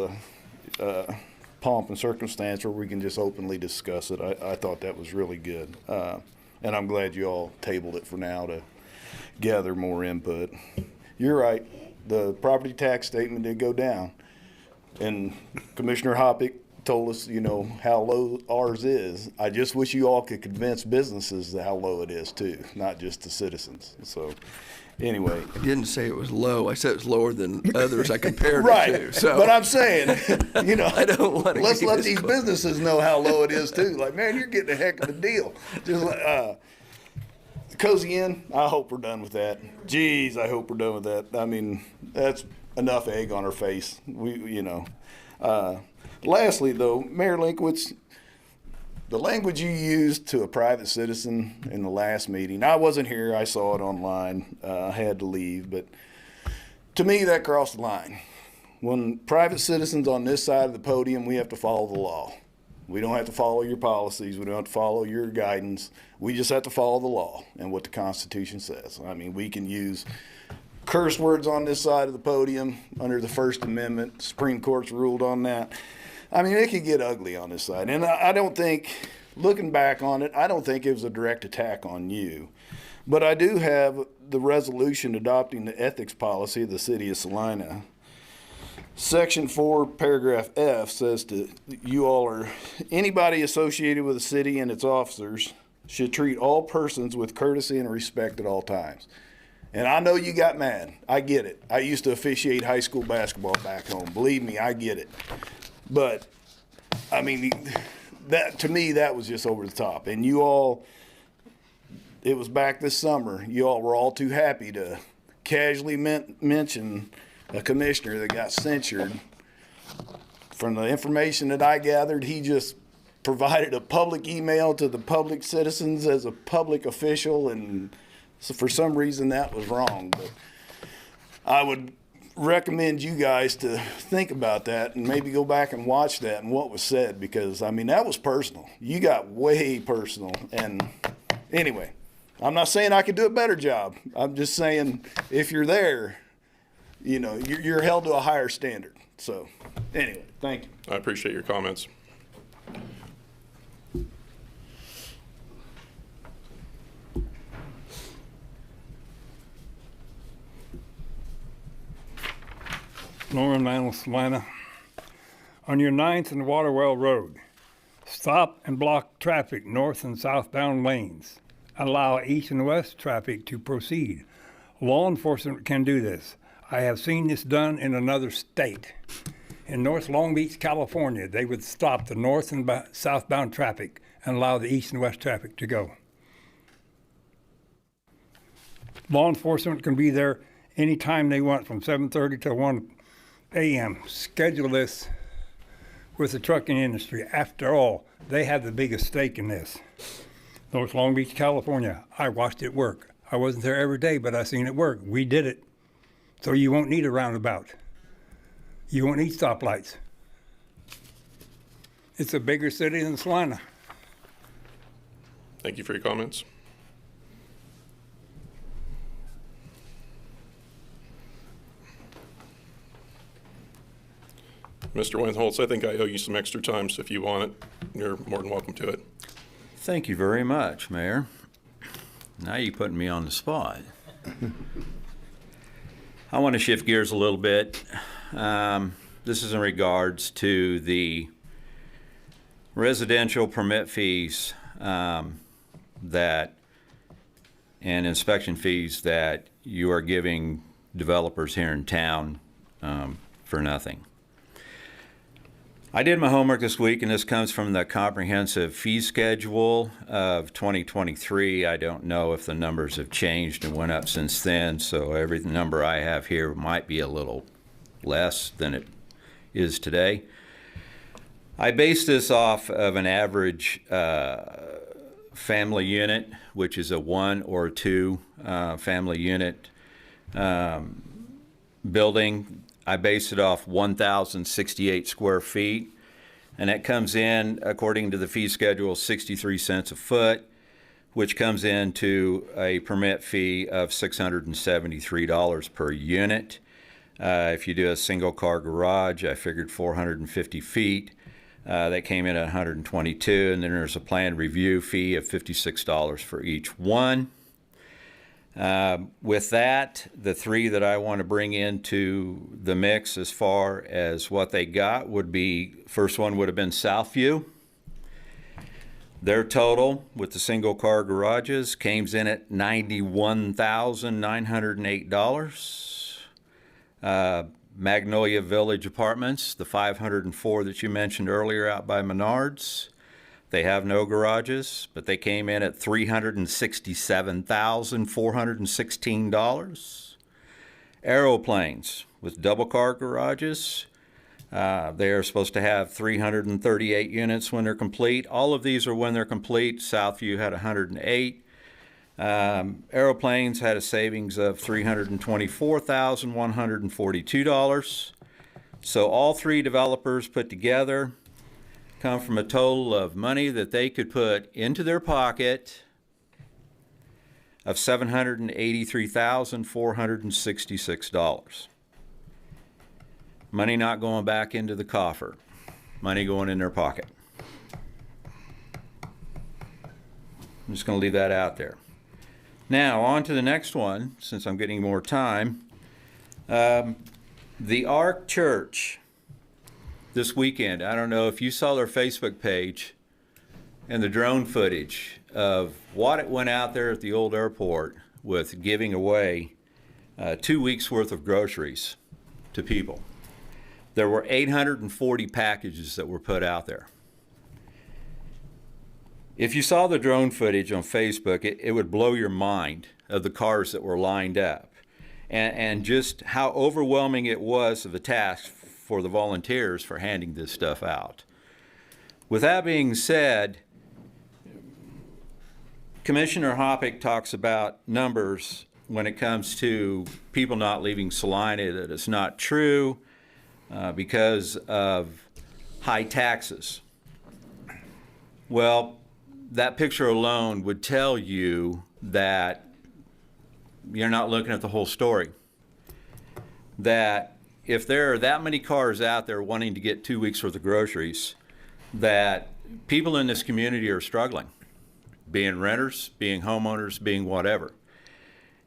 Speaker 11: the pomp and circumstance where we can just openly discuss it. I thought that was really good. And I'm glad you all tabled it for now to gather more input. You're right. The property tax statement did go down. And Commissioner Hoppick told us, you know, how low ours is. I just wish you all could convince businesses how low it is too, not just the citizens. So anyway.
Speaker 9: I didn't say it was low. I said it was lower than others I compared
Speaker 11: right.
Speaker 9: it to. So.
Speaker 11: But I'm saying, you know,
Speaker 9: I don't want to
Speaker 11: let's let these businesses know how low it is too. Like, man, you're getting a heck of a deal. Just like, Cozy Inn, I hope we're done with that. Geez, I hope we're done with that. I mean, that's enough egg on our face. You know. Lastly, though, Mayor Linkowitz, the language you used to a private citizen in the last meeting, I wasn't here. I saw it online. I had to leave. But to me, that crossed the line. When private citizens on this side of the podium, we have to follow the law. We don't have to follow your policies. We don't have to follow your guidance. We just have to follow the law and what the Constitution says. I mean, we can use curse words on this side of the podium under the First Amendment. Supreme Court's ruled on that. I mean, it could get ugly on this side. And I don't think, looking back on it, I don't think it was a direct attack on you. But I do have the resolution adopting the ethics policy of the city of Salina. Section 4, paragraph F says to you all are, anybody associated with the city and its officers should treat all persons with courtesy and respect at all times. And I know you got mad. I get it. I used to officiate high school basketball back home. Believe me, I get it. But, I mean, that to me, that was just over the top. And you all, it was back this summer, you all were all too happy to casually mention a commissioner that got censured. From the information that I gathered, he just provided a public email to the public citizens as a public official, and so for some reason that was wrong. But I would recommend you guys to think about that and maybe go back and watch that and what was said, because I mean, that was personal. You got way personal. And anyway, I'm not saying I could do a better job. I'm just saying if you're there, you know, you're held to a higher standard. So anyway, thank you.
Speaker 12: I appreciate your comments.
Speaker 17: Lauren Mantle, Salina. On your 9th and Waterwell Road, stop and block traffic north and southbound lanes. Allow east and west traffic to proceed. Law enforcement can do this. I have seen this done in another state. In North Long Beach, California, they would stop the north and southbound traffic and allow the east and west traffic to go. Law enforcement can be there anytime they want from 7:30 to 1 a.m. Schedule this with the trucking industry. After all, they have the biggest stake in this. North Long Beach, California. I watched it work. I wasn't there every day, but I seen it work. We did it. So you won't need a roundabout. You won't need stoplights. It's a bigger city than Salina.
Speaker 1: Thank you for your comments. Mr. Windholz, I think I owe you some extra time, so if you want it, you're more than welcome to it.
Speaker 19: Thank you very much, Mayor. Now you're putting me on the spot. I want to shift gears a little bit. This is in regards to the residential permit fees and inspection fees that you are giving developers here in town for nothing. I did my homework this week, and this comes from the comprehensive fee schedule of 2023. I don't know if the numbers have changed and went up since then, so every number I have here might be a little less than it is today. I based this off of an average family unit, which is a 1 or 2 family unit building. I based it off 1,068 square feet, and that comes in, according to the fee schedule, 63 cents a foot, which comes into a permit fee of $673 per unit. If you do a single car garage, I figured 450 feet. That came in at 122, and then there's a planned review fee of $56 for each one. With that, the 3 that I want to bring into the mix as far as what they got would be, first one would have been Southview. Their total with the single car garages came in at $91,908. Magnolia Village Apartments, the 504 that you mentioned earlier out by Menards. They have no garages, but they came in at $367,416. Aeroplanes with double car garages. They are supposed to have 338 units when they're complete. All of these are when they're complete. Southview had 108. Aeroplanes had a savings of $324,142. So all 3 developers put together come from a total of money that they could put into their pocket of $783,466. Money not going back into the coffer, money going in their pocket. I'm just going to leave that out there. Now on to the next one, since I'm getting more time. The Ark Church. This weekend, I don't know if you saw their Facebook page and the drone footage of what it went out there at the old airport with giving away 2 weeks worth of groceries to people. There were 840 packages that were put out there. If you saw the drone footage on Facebook, it would blow your mind of the cars that were lined up and just how overwhelming it was of a task for the volunteers for handing this stuff out. With that being said, Commissioner Hoppick talks about numbers when it comes to people not leaving Salina, that it's not true because of high taxes. Well, that picture alone would tell you that you're not looking at the whole story. That if there are that many cars out there wanting to get 2 weeks worth of groceries, that people in this community are struggling, being renters, being homeowners, being whatever.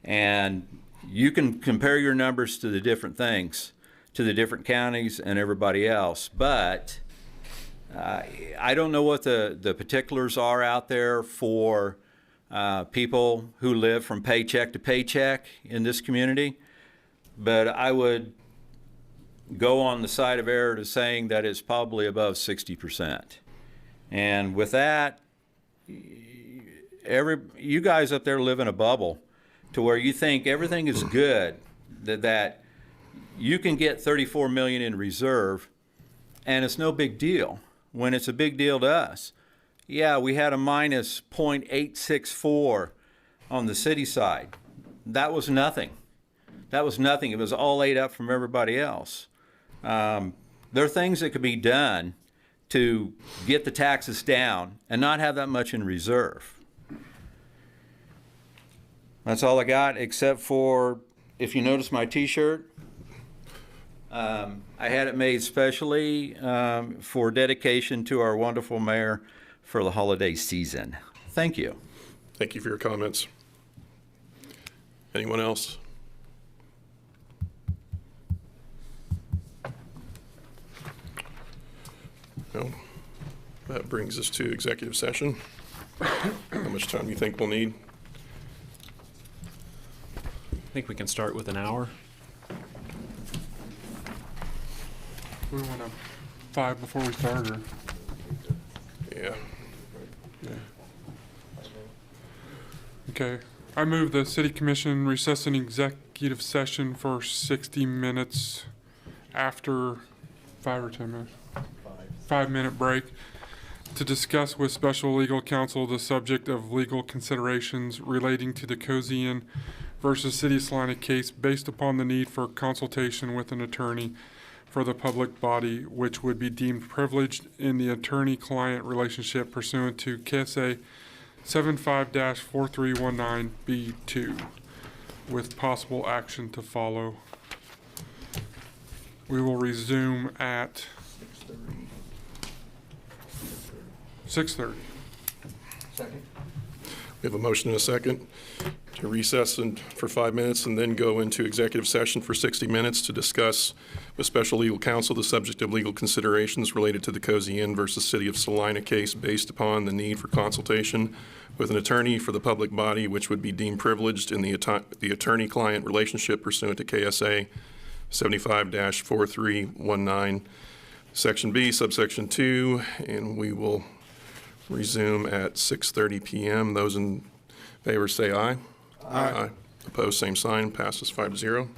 Speaker 19: And you can compare your numbers to the different things, to the different counties and everybody else, but I don't know what the particulars are out there for people who live from paycheck to paycheck in this community, but I would go on the side of error to saying that it's probably above 60%. And with that, you guys up there live in a bubble to where you think everything is good, that you can get 34 million in reserve and it's no big deal when it's a big deal to us. Yeah, we had a minus 0.864 on the city side. That was nothing. That was nothing. It was all ate up from everybody else. There are things that could be done to get the taxes down and not have that much in reserve. That's all I got, except for, if you notice my t-shirt, I had it made specially for dedication to our wonderful mayor for the holiday season. Thank you.
Speaker 12: Thank you for your comments. Anyone else? No. That brings us to executive session. How much time do you think we'll need?
Speaker 6: I think we can start with an hour.
Speaker 16: We want to 5 before we start, or?
Speaker 12: Yeah.
Speaker 16: Yeah. Okay. I move the city commission recess an executive session for 60 minutes after 5 or 10 minutes. 5-minute break to discuss with special legal counsel the subject of legal considerations relating to the Cozy Inn versus City of Salina case based upon the need for consultation with an attorney for the public body, which would be deemed privileged in the attorney-client relationship pursuant to KSA 75-4319B2, with possible action to follow. We will resume at 6:30.
Speaker 12: Second. We have a motion and a second to recess for 5 minutes and then go into executive session for 60 minutes to discuss with special legal counsel the subject of legal considerations related to the Cozy Inn versus City of Salina case based upon the need for consultation with an attorney for the public body, which would be deemed privileged in the attorney-client relationship pursuant to KSA 75-4319, Section B, subsection 2, and we will resume at 6:30 p.m. Those in favor say aye. Aye. Opposed, same sign. Passes 5-0.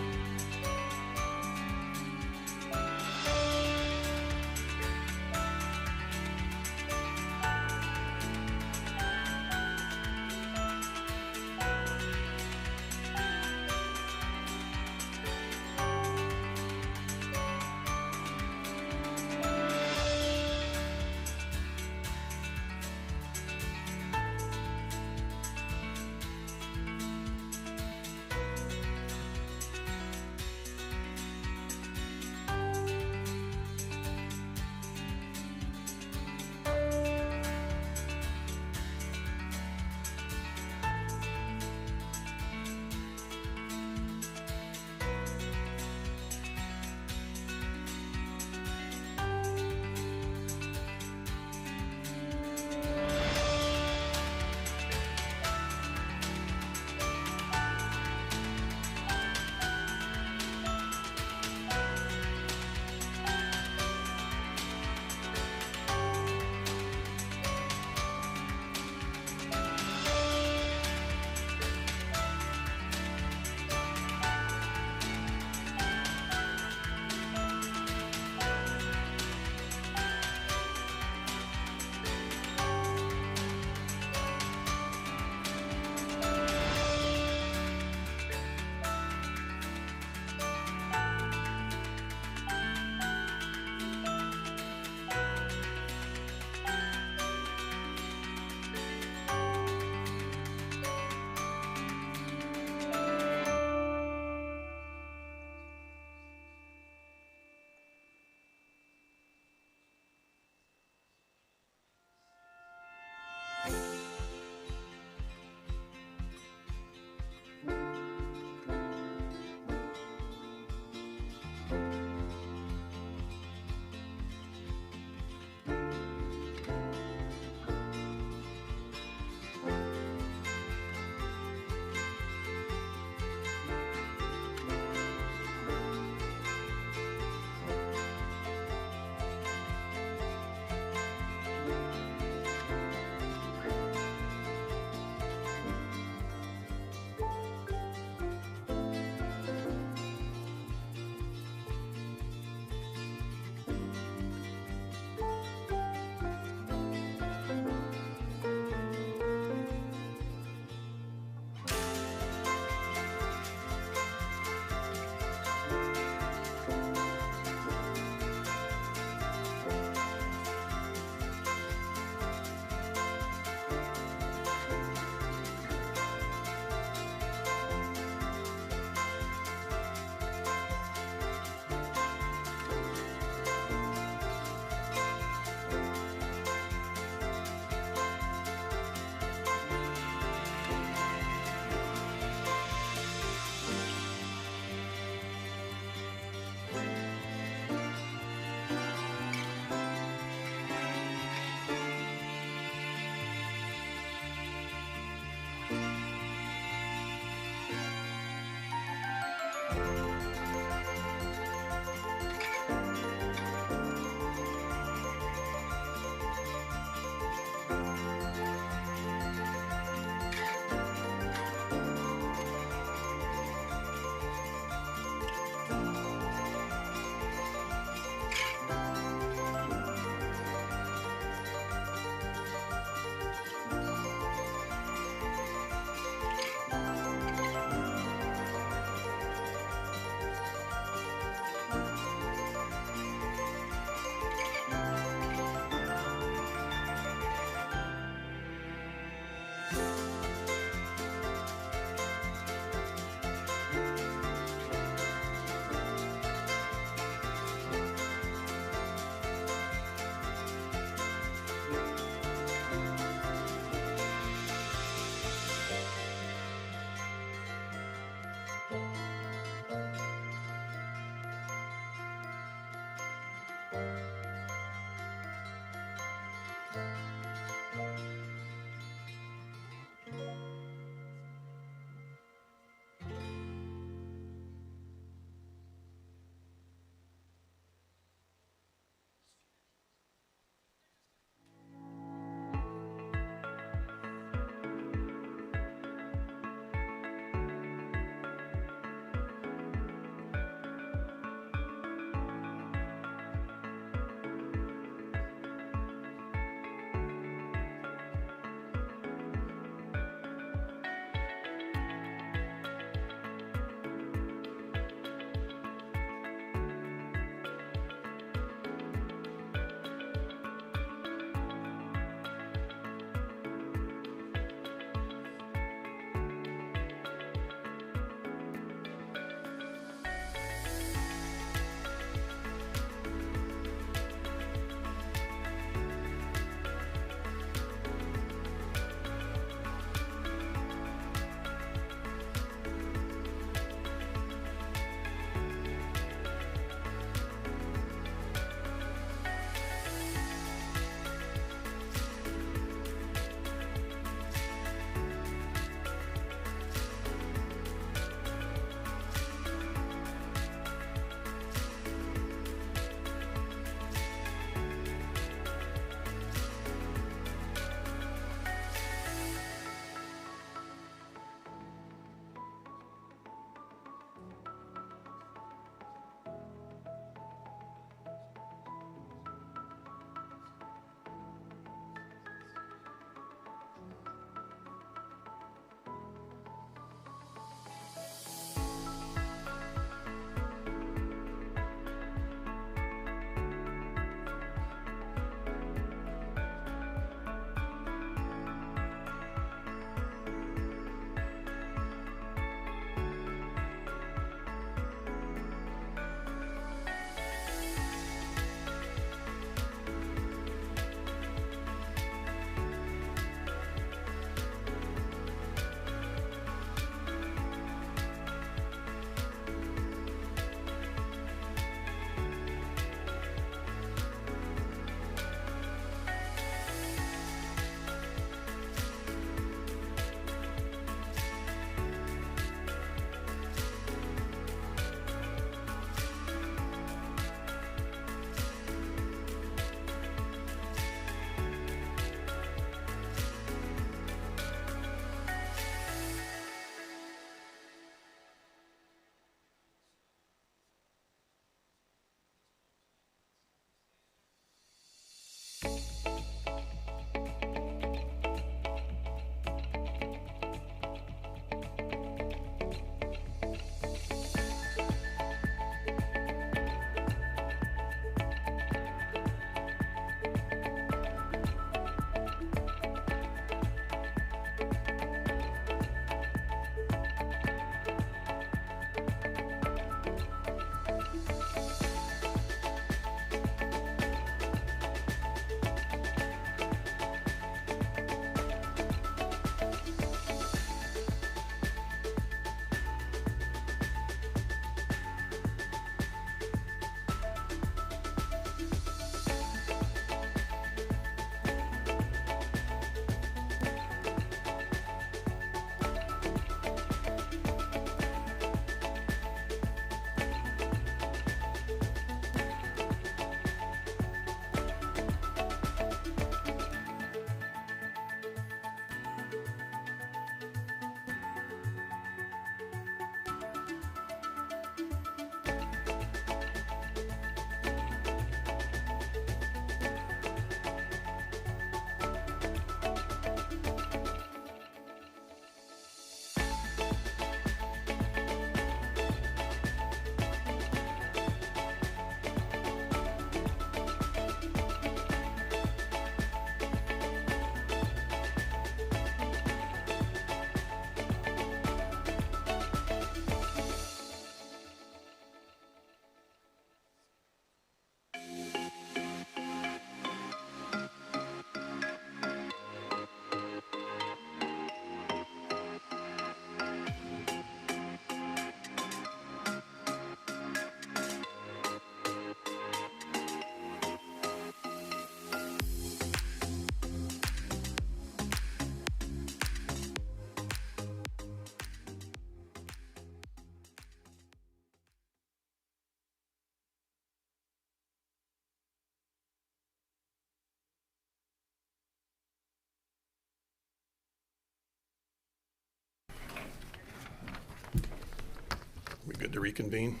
Speaker 12: good to reconvene?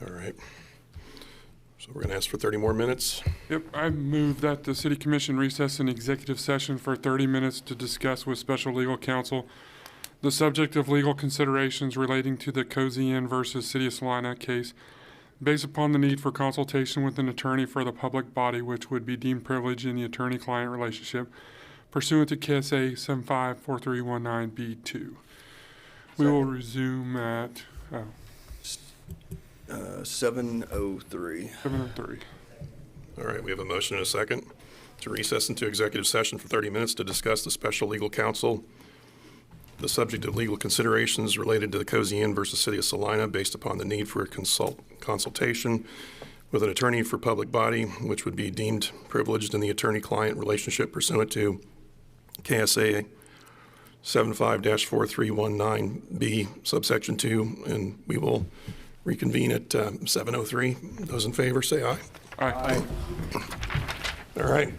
Speaker 12: All right. So we're going to ask for 30 more minutes.
Speaker 16: Yep, I move that the city commission recess an executive session for 30 minutes to discuss with special legal counsel the subject of legal considerations relating to the Cozy Inn versus City of Salina case, based upon the need for consultation with an attorney for the public body, which would be deemed privileged in the attorney-client relationship pursuant to KSA 754319B2. We will resume at
Speaker 12: 7:03.
Speaker 16: 7:03.
Speaker 12: All right, we have a motion and a second to recess into executive session for 30 minutes to discuss the special legal counsel, the subject of legal considerations related to the Cozy Inn versus City of Salina, based upon the need for a consultation with an attorney for public body, which would be deemed privileged in the attorney-client relationship pursuant to KSA 75-4319B, subsection 2, and we will reconvene at 7:03. Those in favor, say aye.
Speaker 16: Aye.
Speaker 12: All right.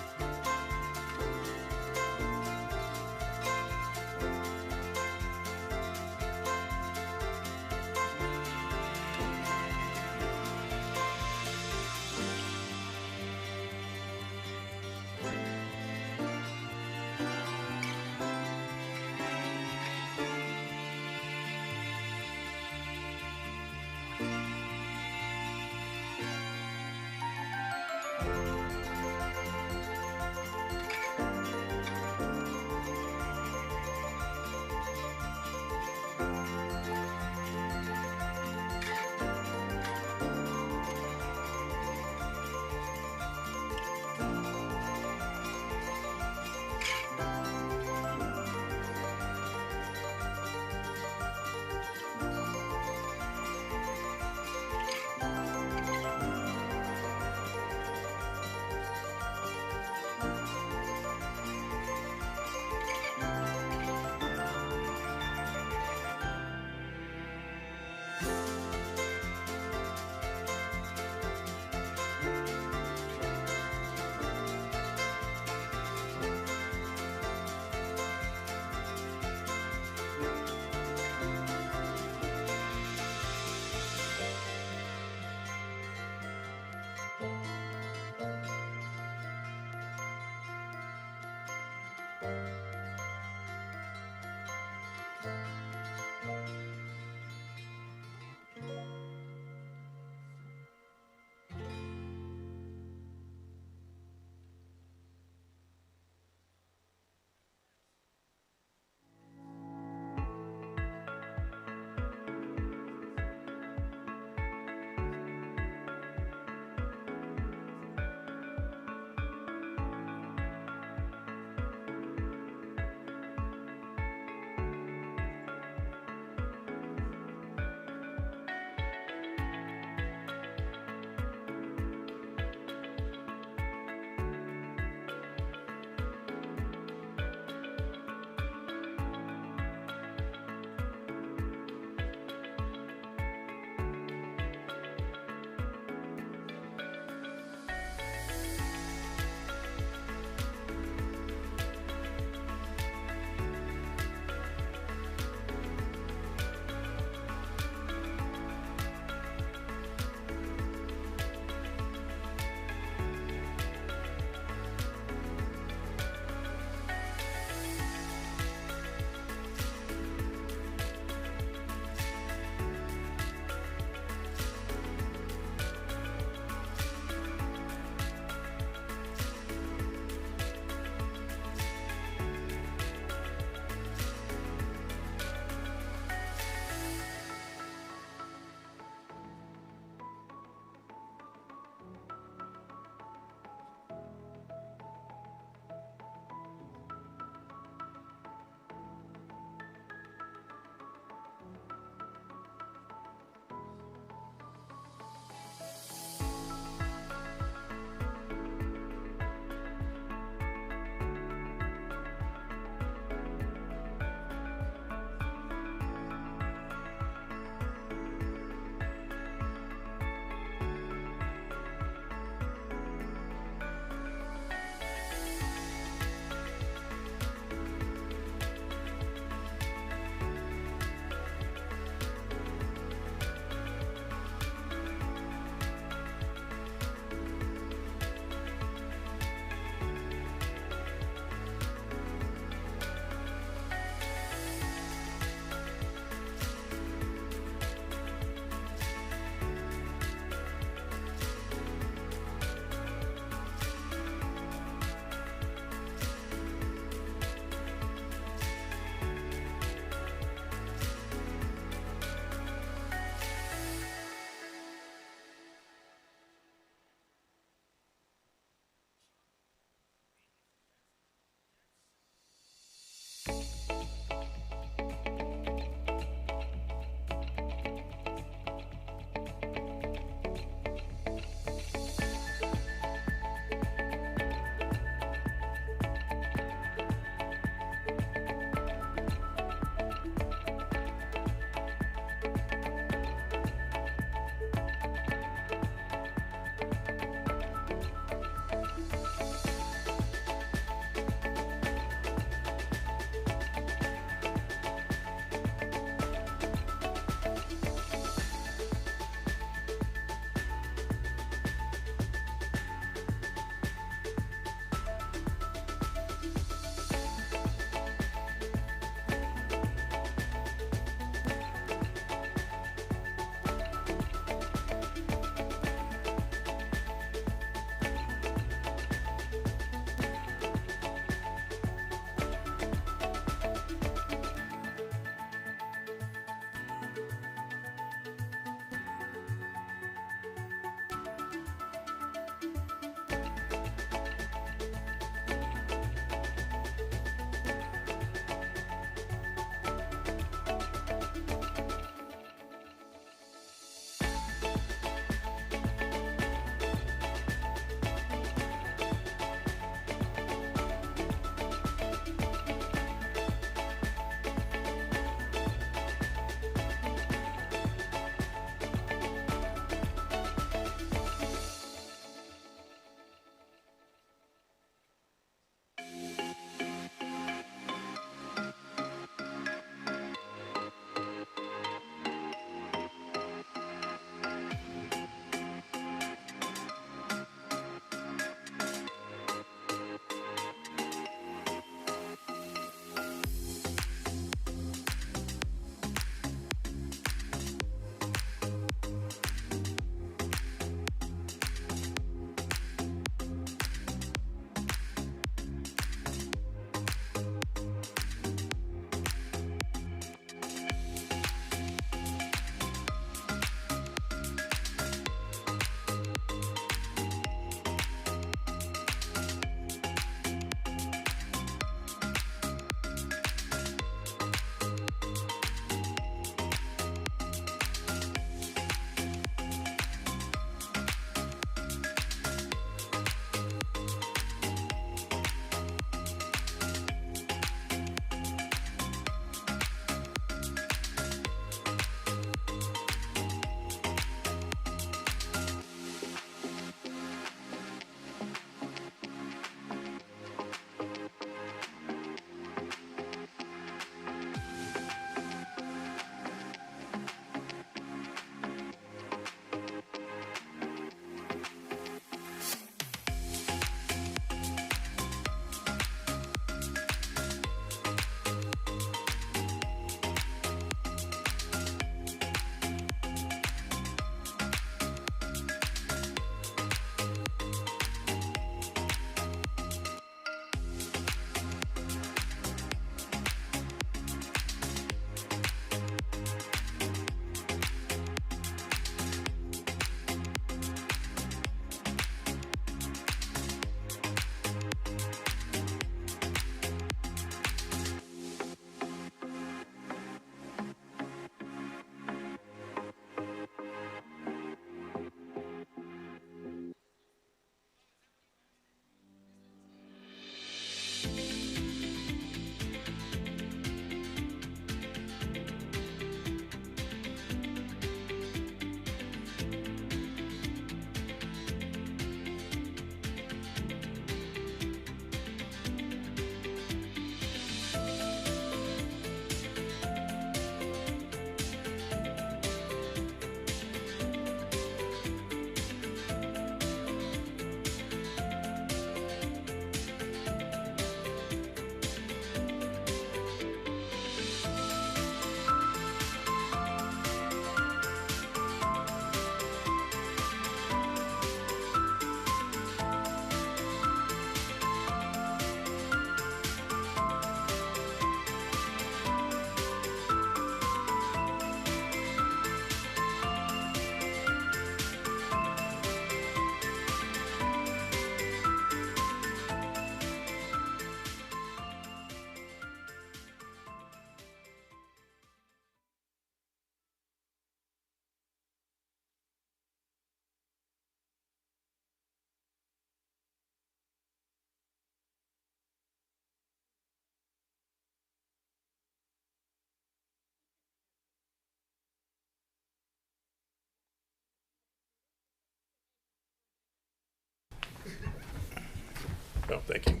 Speaker 12: No, thank you.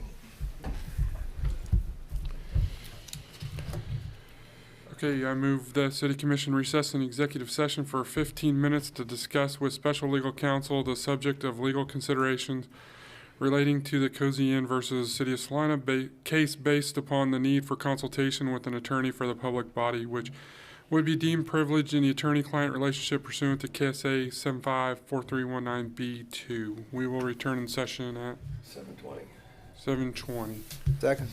Speaker 16: Okay, I move the city commission recess an executive session for 15 minutes to discuss with special legal counsel the subject of legal considerations relating to the Cozy Inn versus City of Salina case based upon the need for consultation with an attorney for the public body, which would be deemed privileged in the attorney-client relationship pursuant to KSA 754319B2. We will return in session at
Speaker 5: 7:20.
Speaker 16: 7:20.
Speaker 5: Second.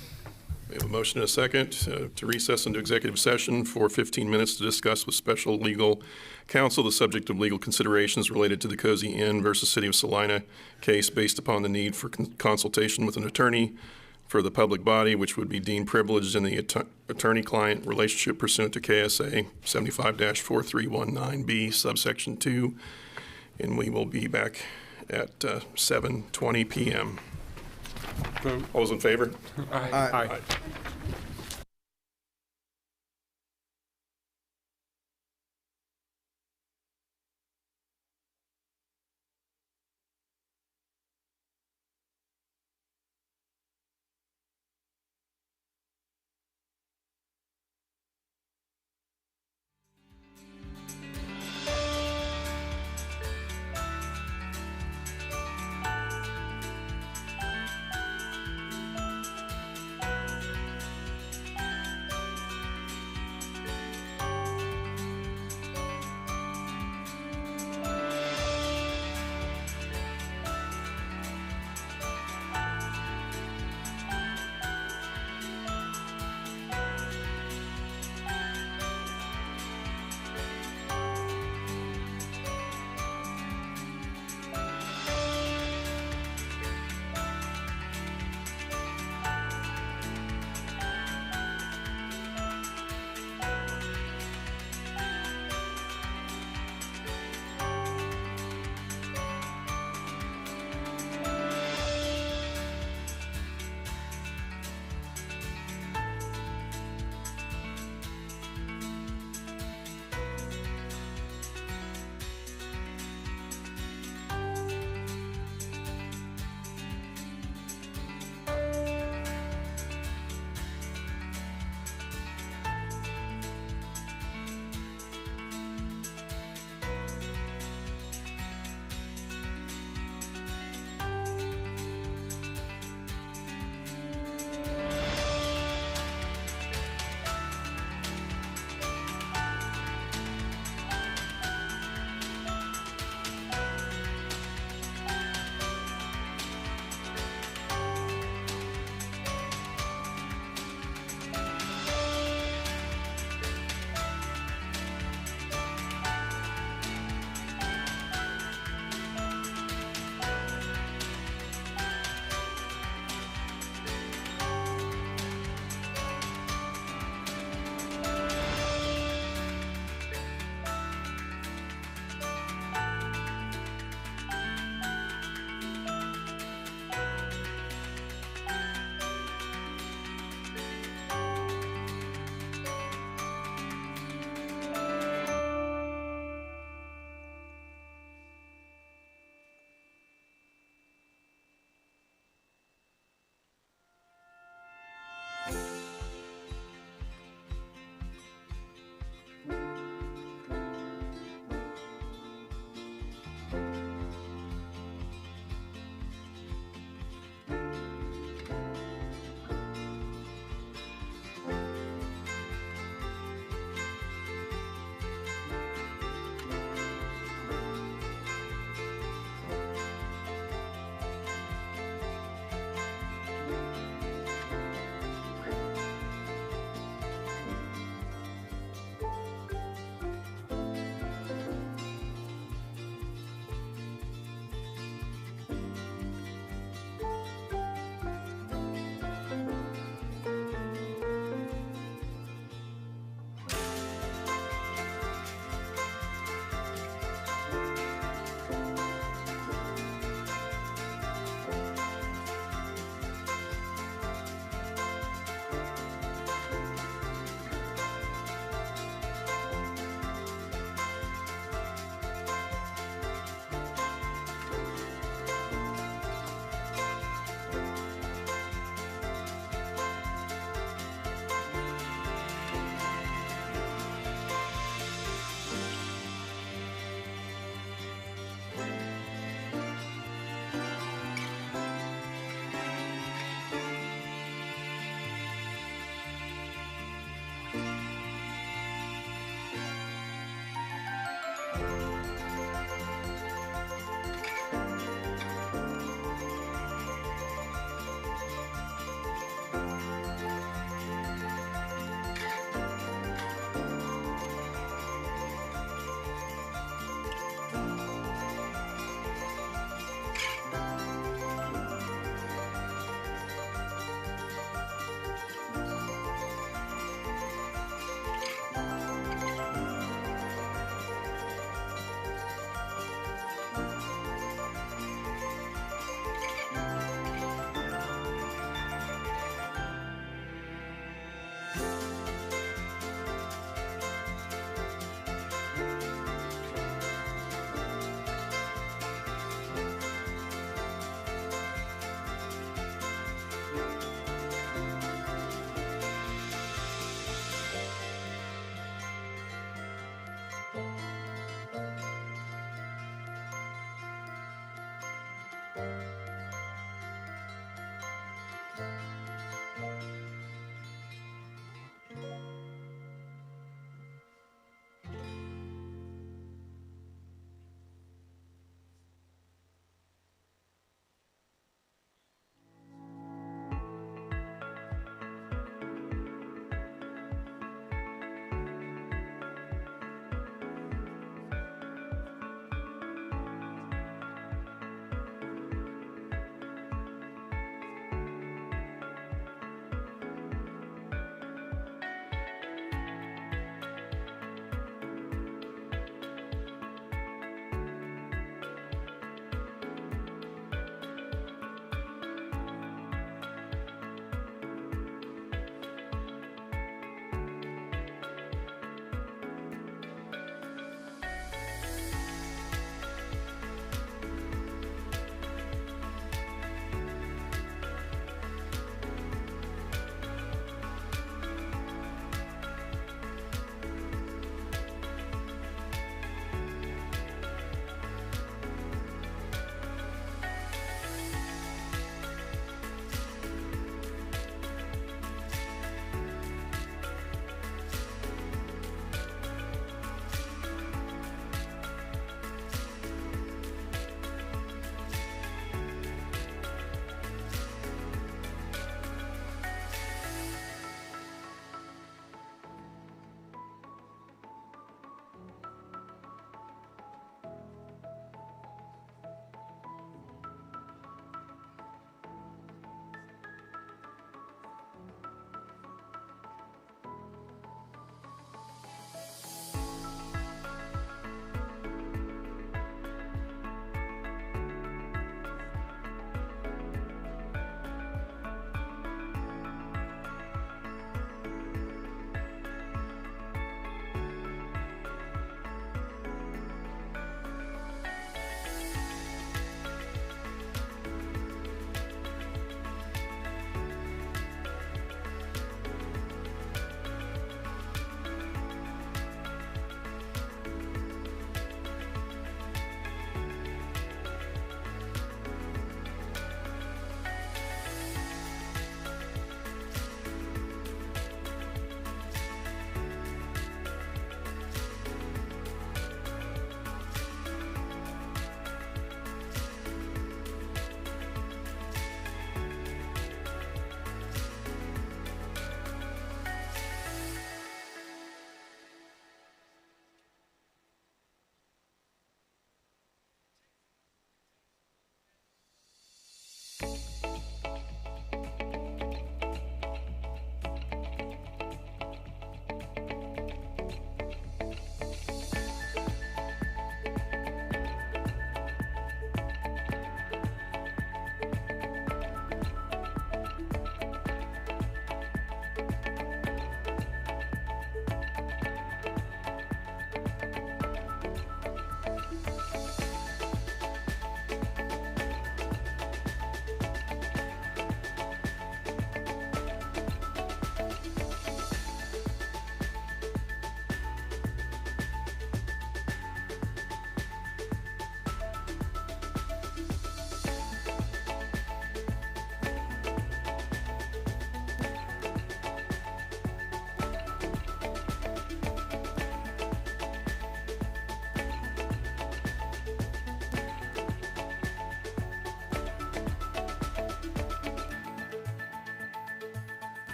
Speaker 12: We have a motion and a second to recess into executive session for 15 minutes to discuss with special legal counsel the subject of legal considerations related to the Cozy Inn versus City of Salina case based upon the need for consultation with an attorney for the public body, which would be deemed privileged in the attorney-client relationship pursuant to KSA 75-4319B, subsection 2. And we will be back at 7:20 p.m.
Speaker 16: Vote.
Speaker 12: All those in favor?
Speaker 16: Aye.
Speaker 12: Aye.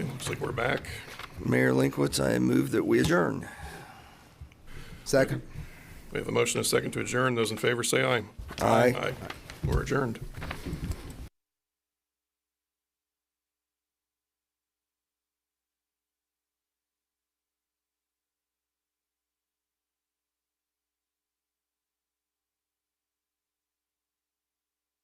Speaker 4: looks like we're back.
Speaker 9: Mayor Linkwitz, I move that we adjourn.
Speaker 5: Second.
Speaker 4: We have a motion and a second to adjourn. Those in favor say aye.
Speaker 9: Aye.
Speaker 4: Aye. We're adjourned.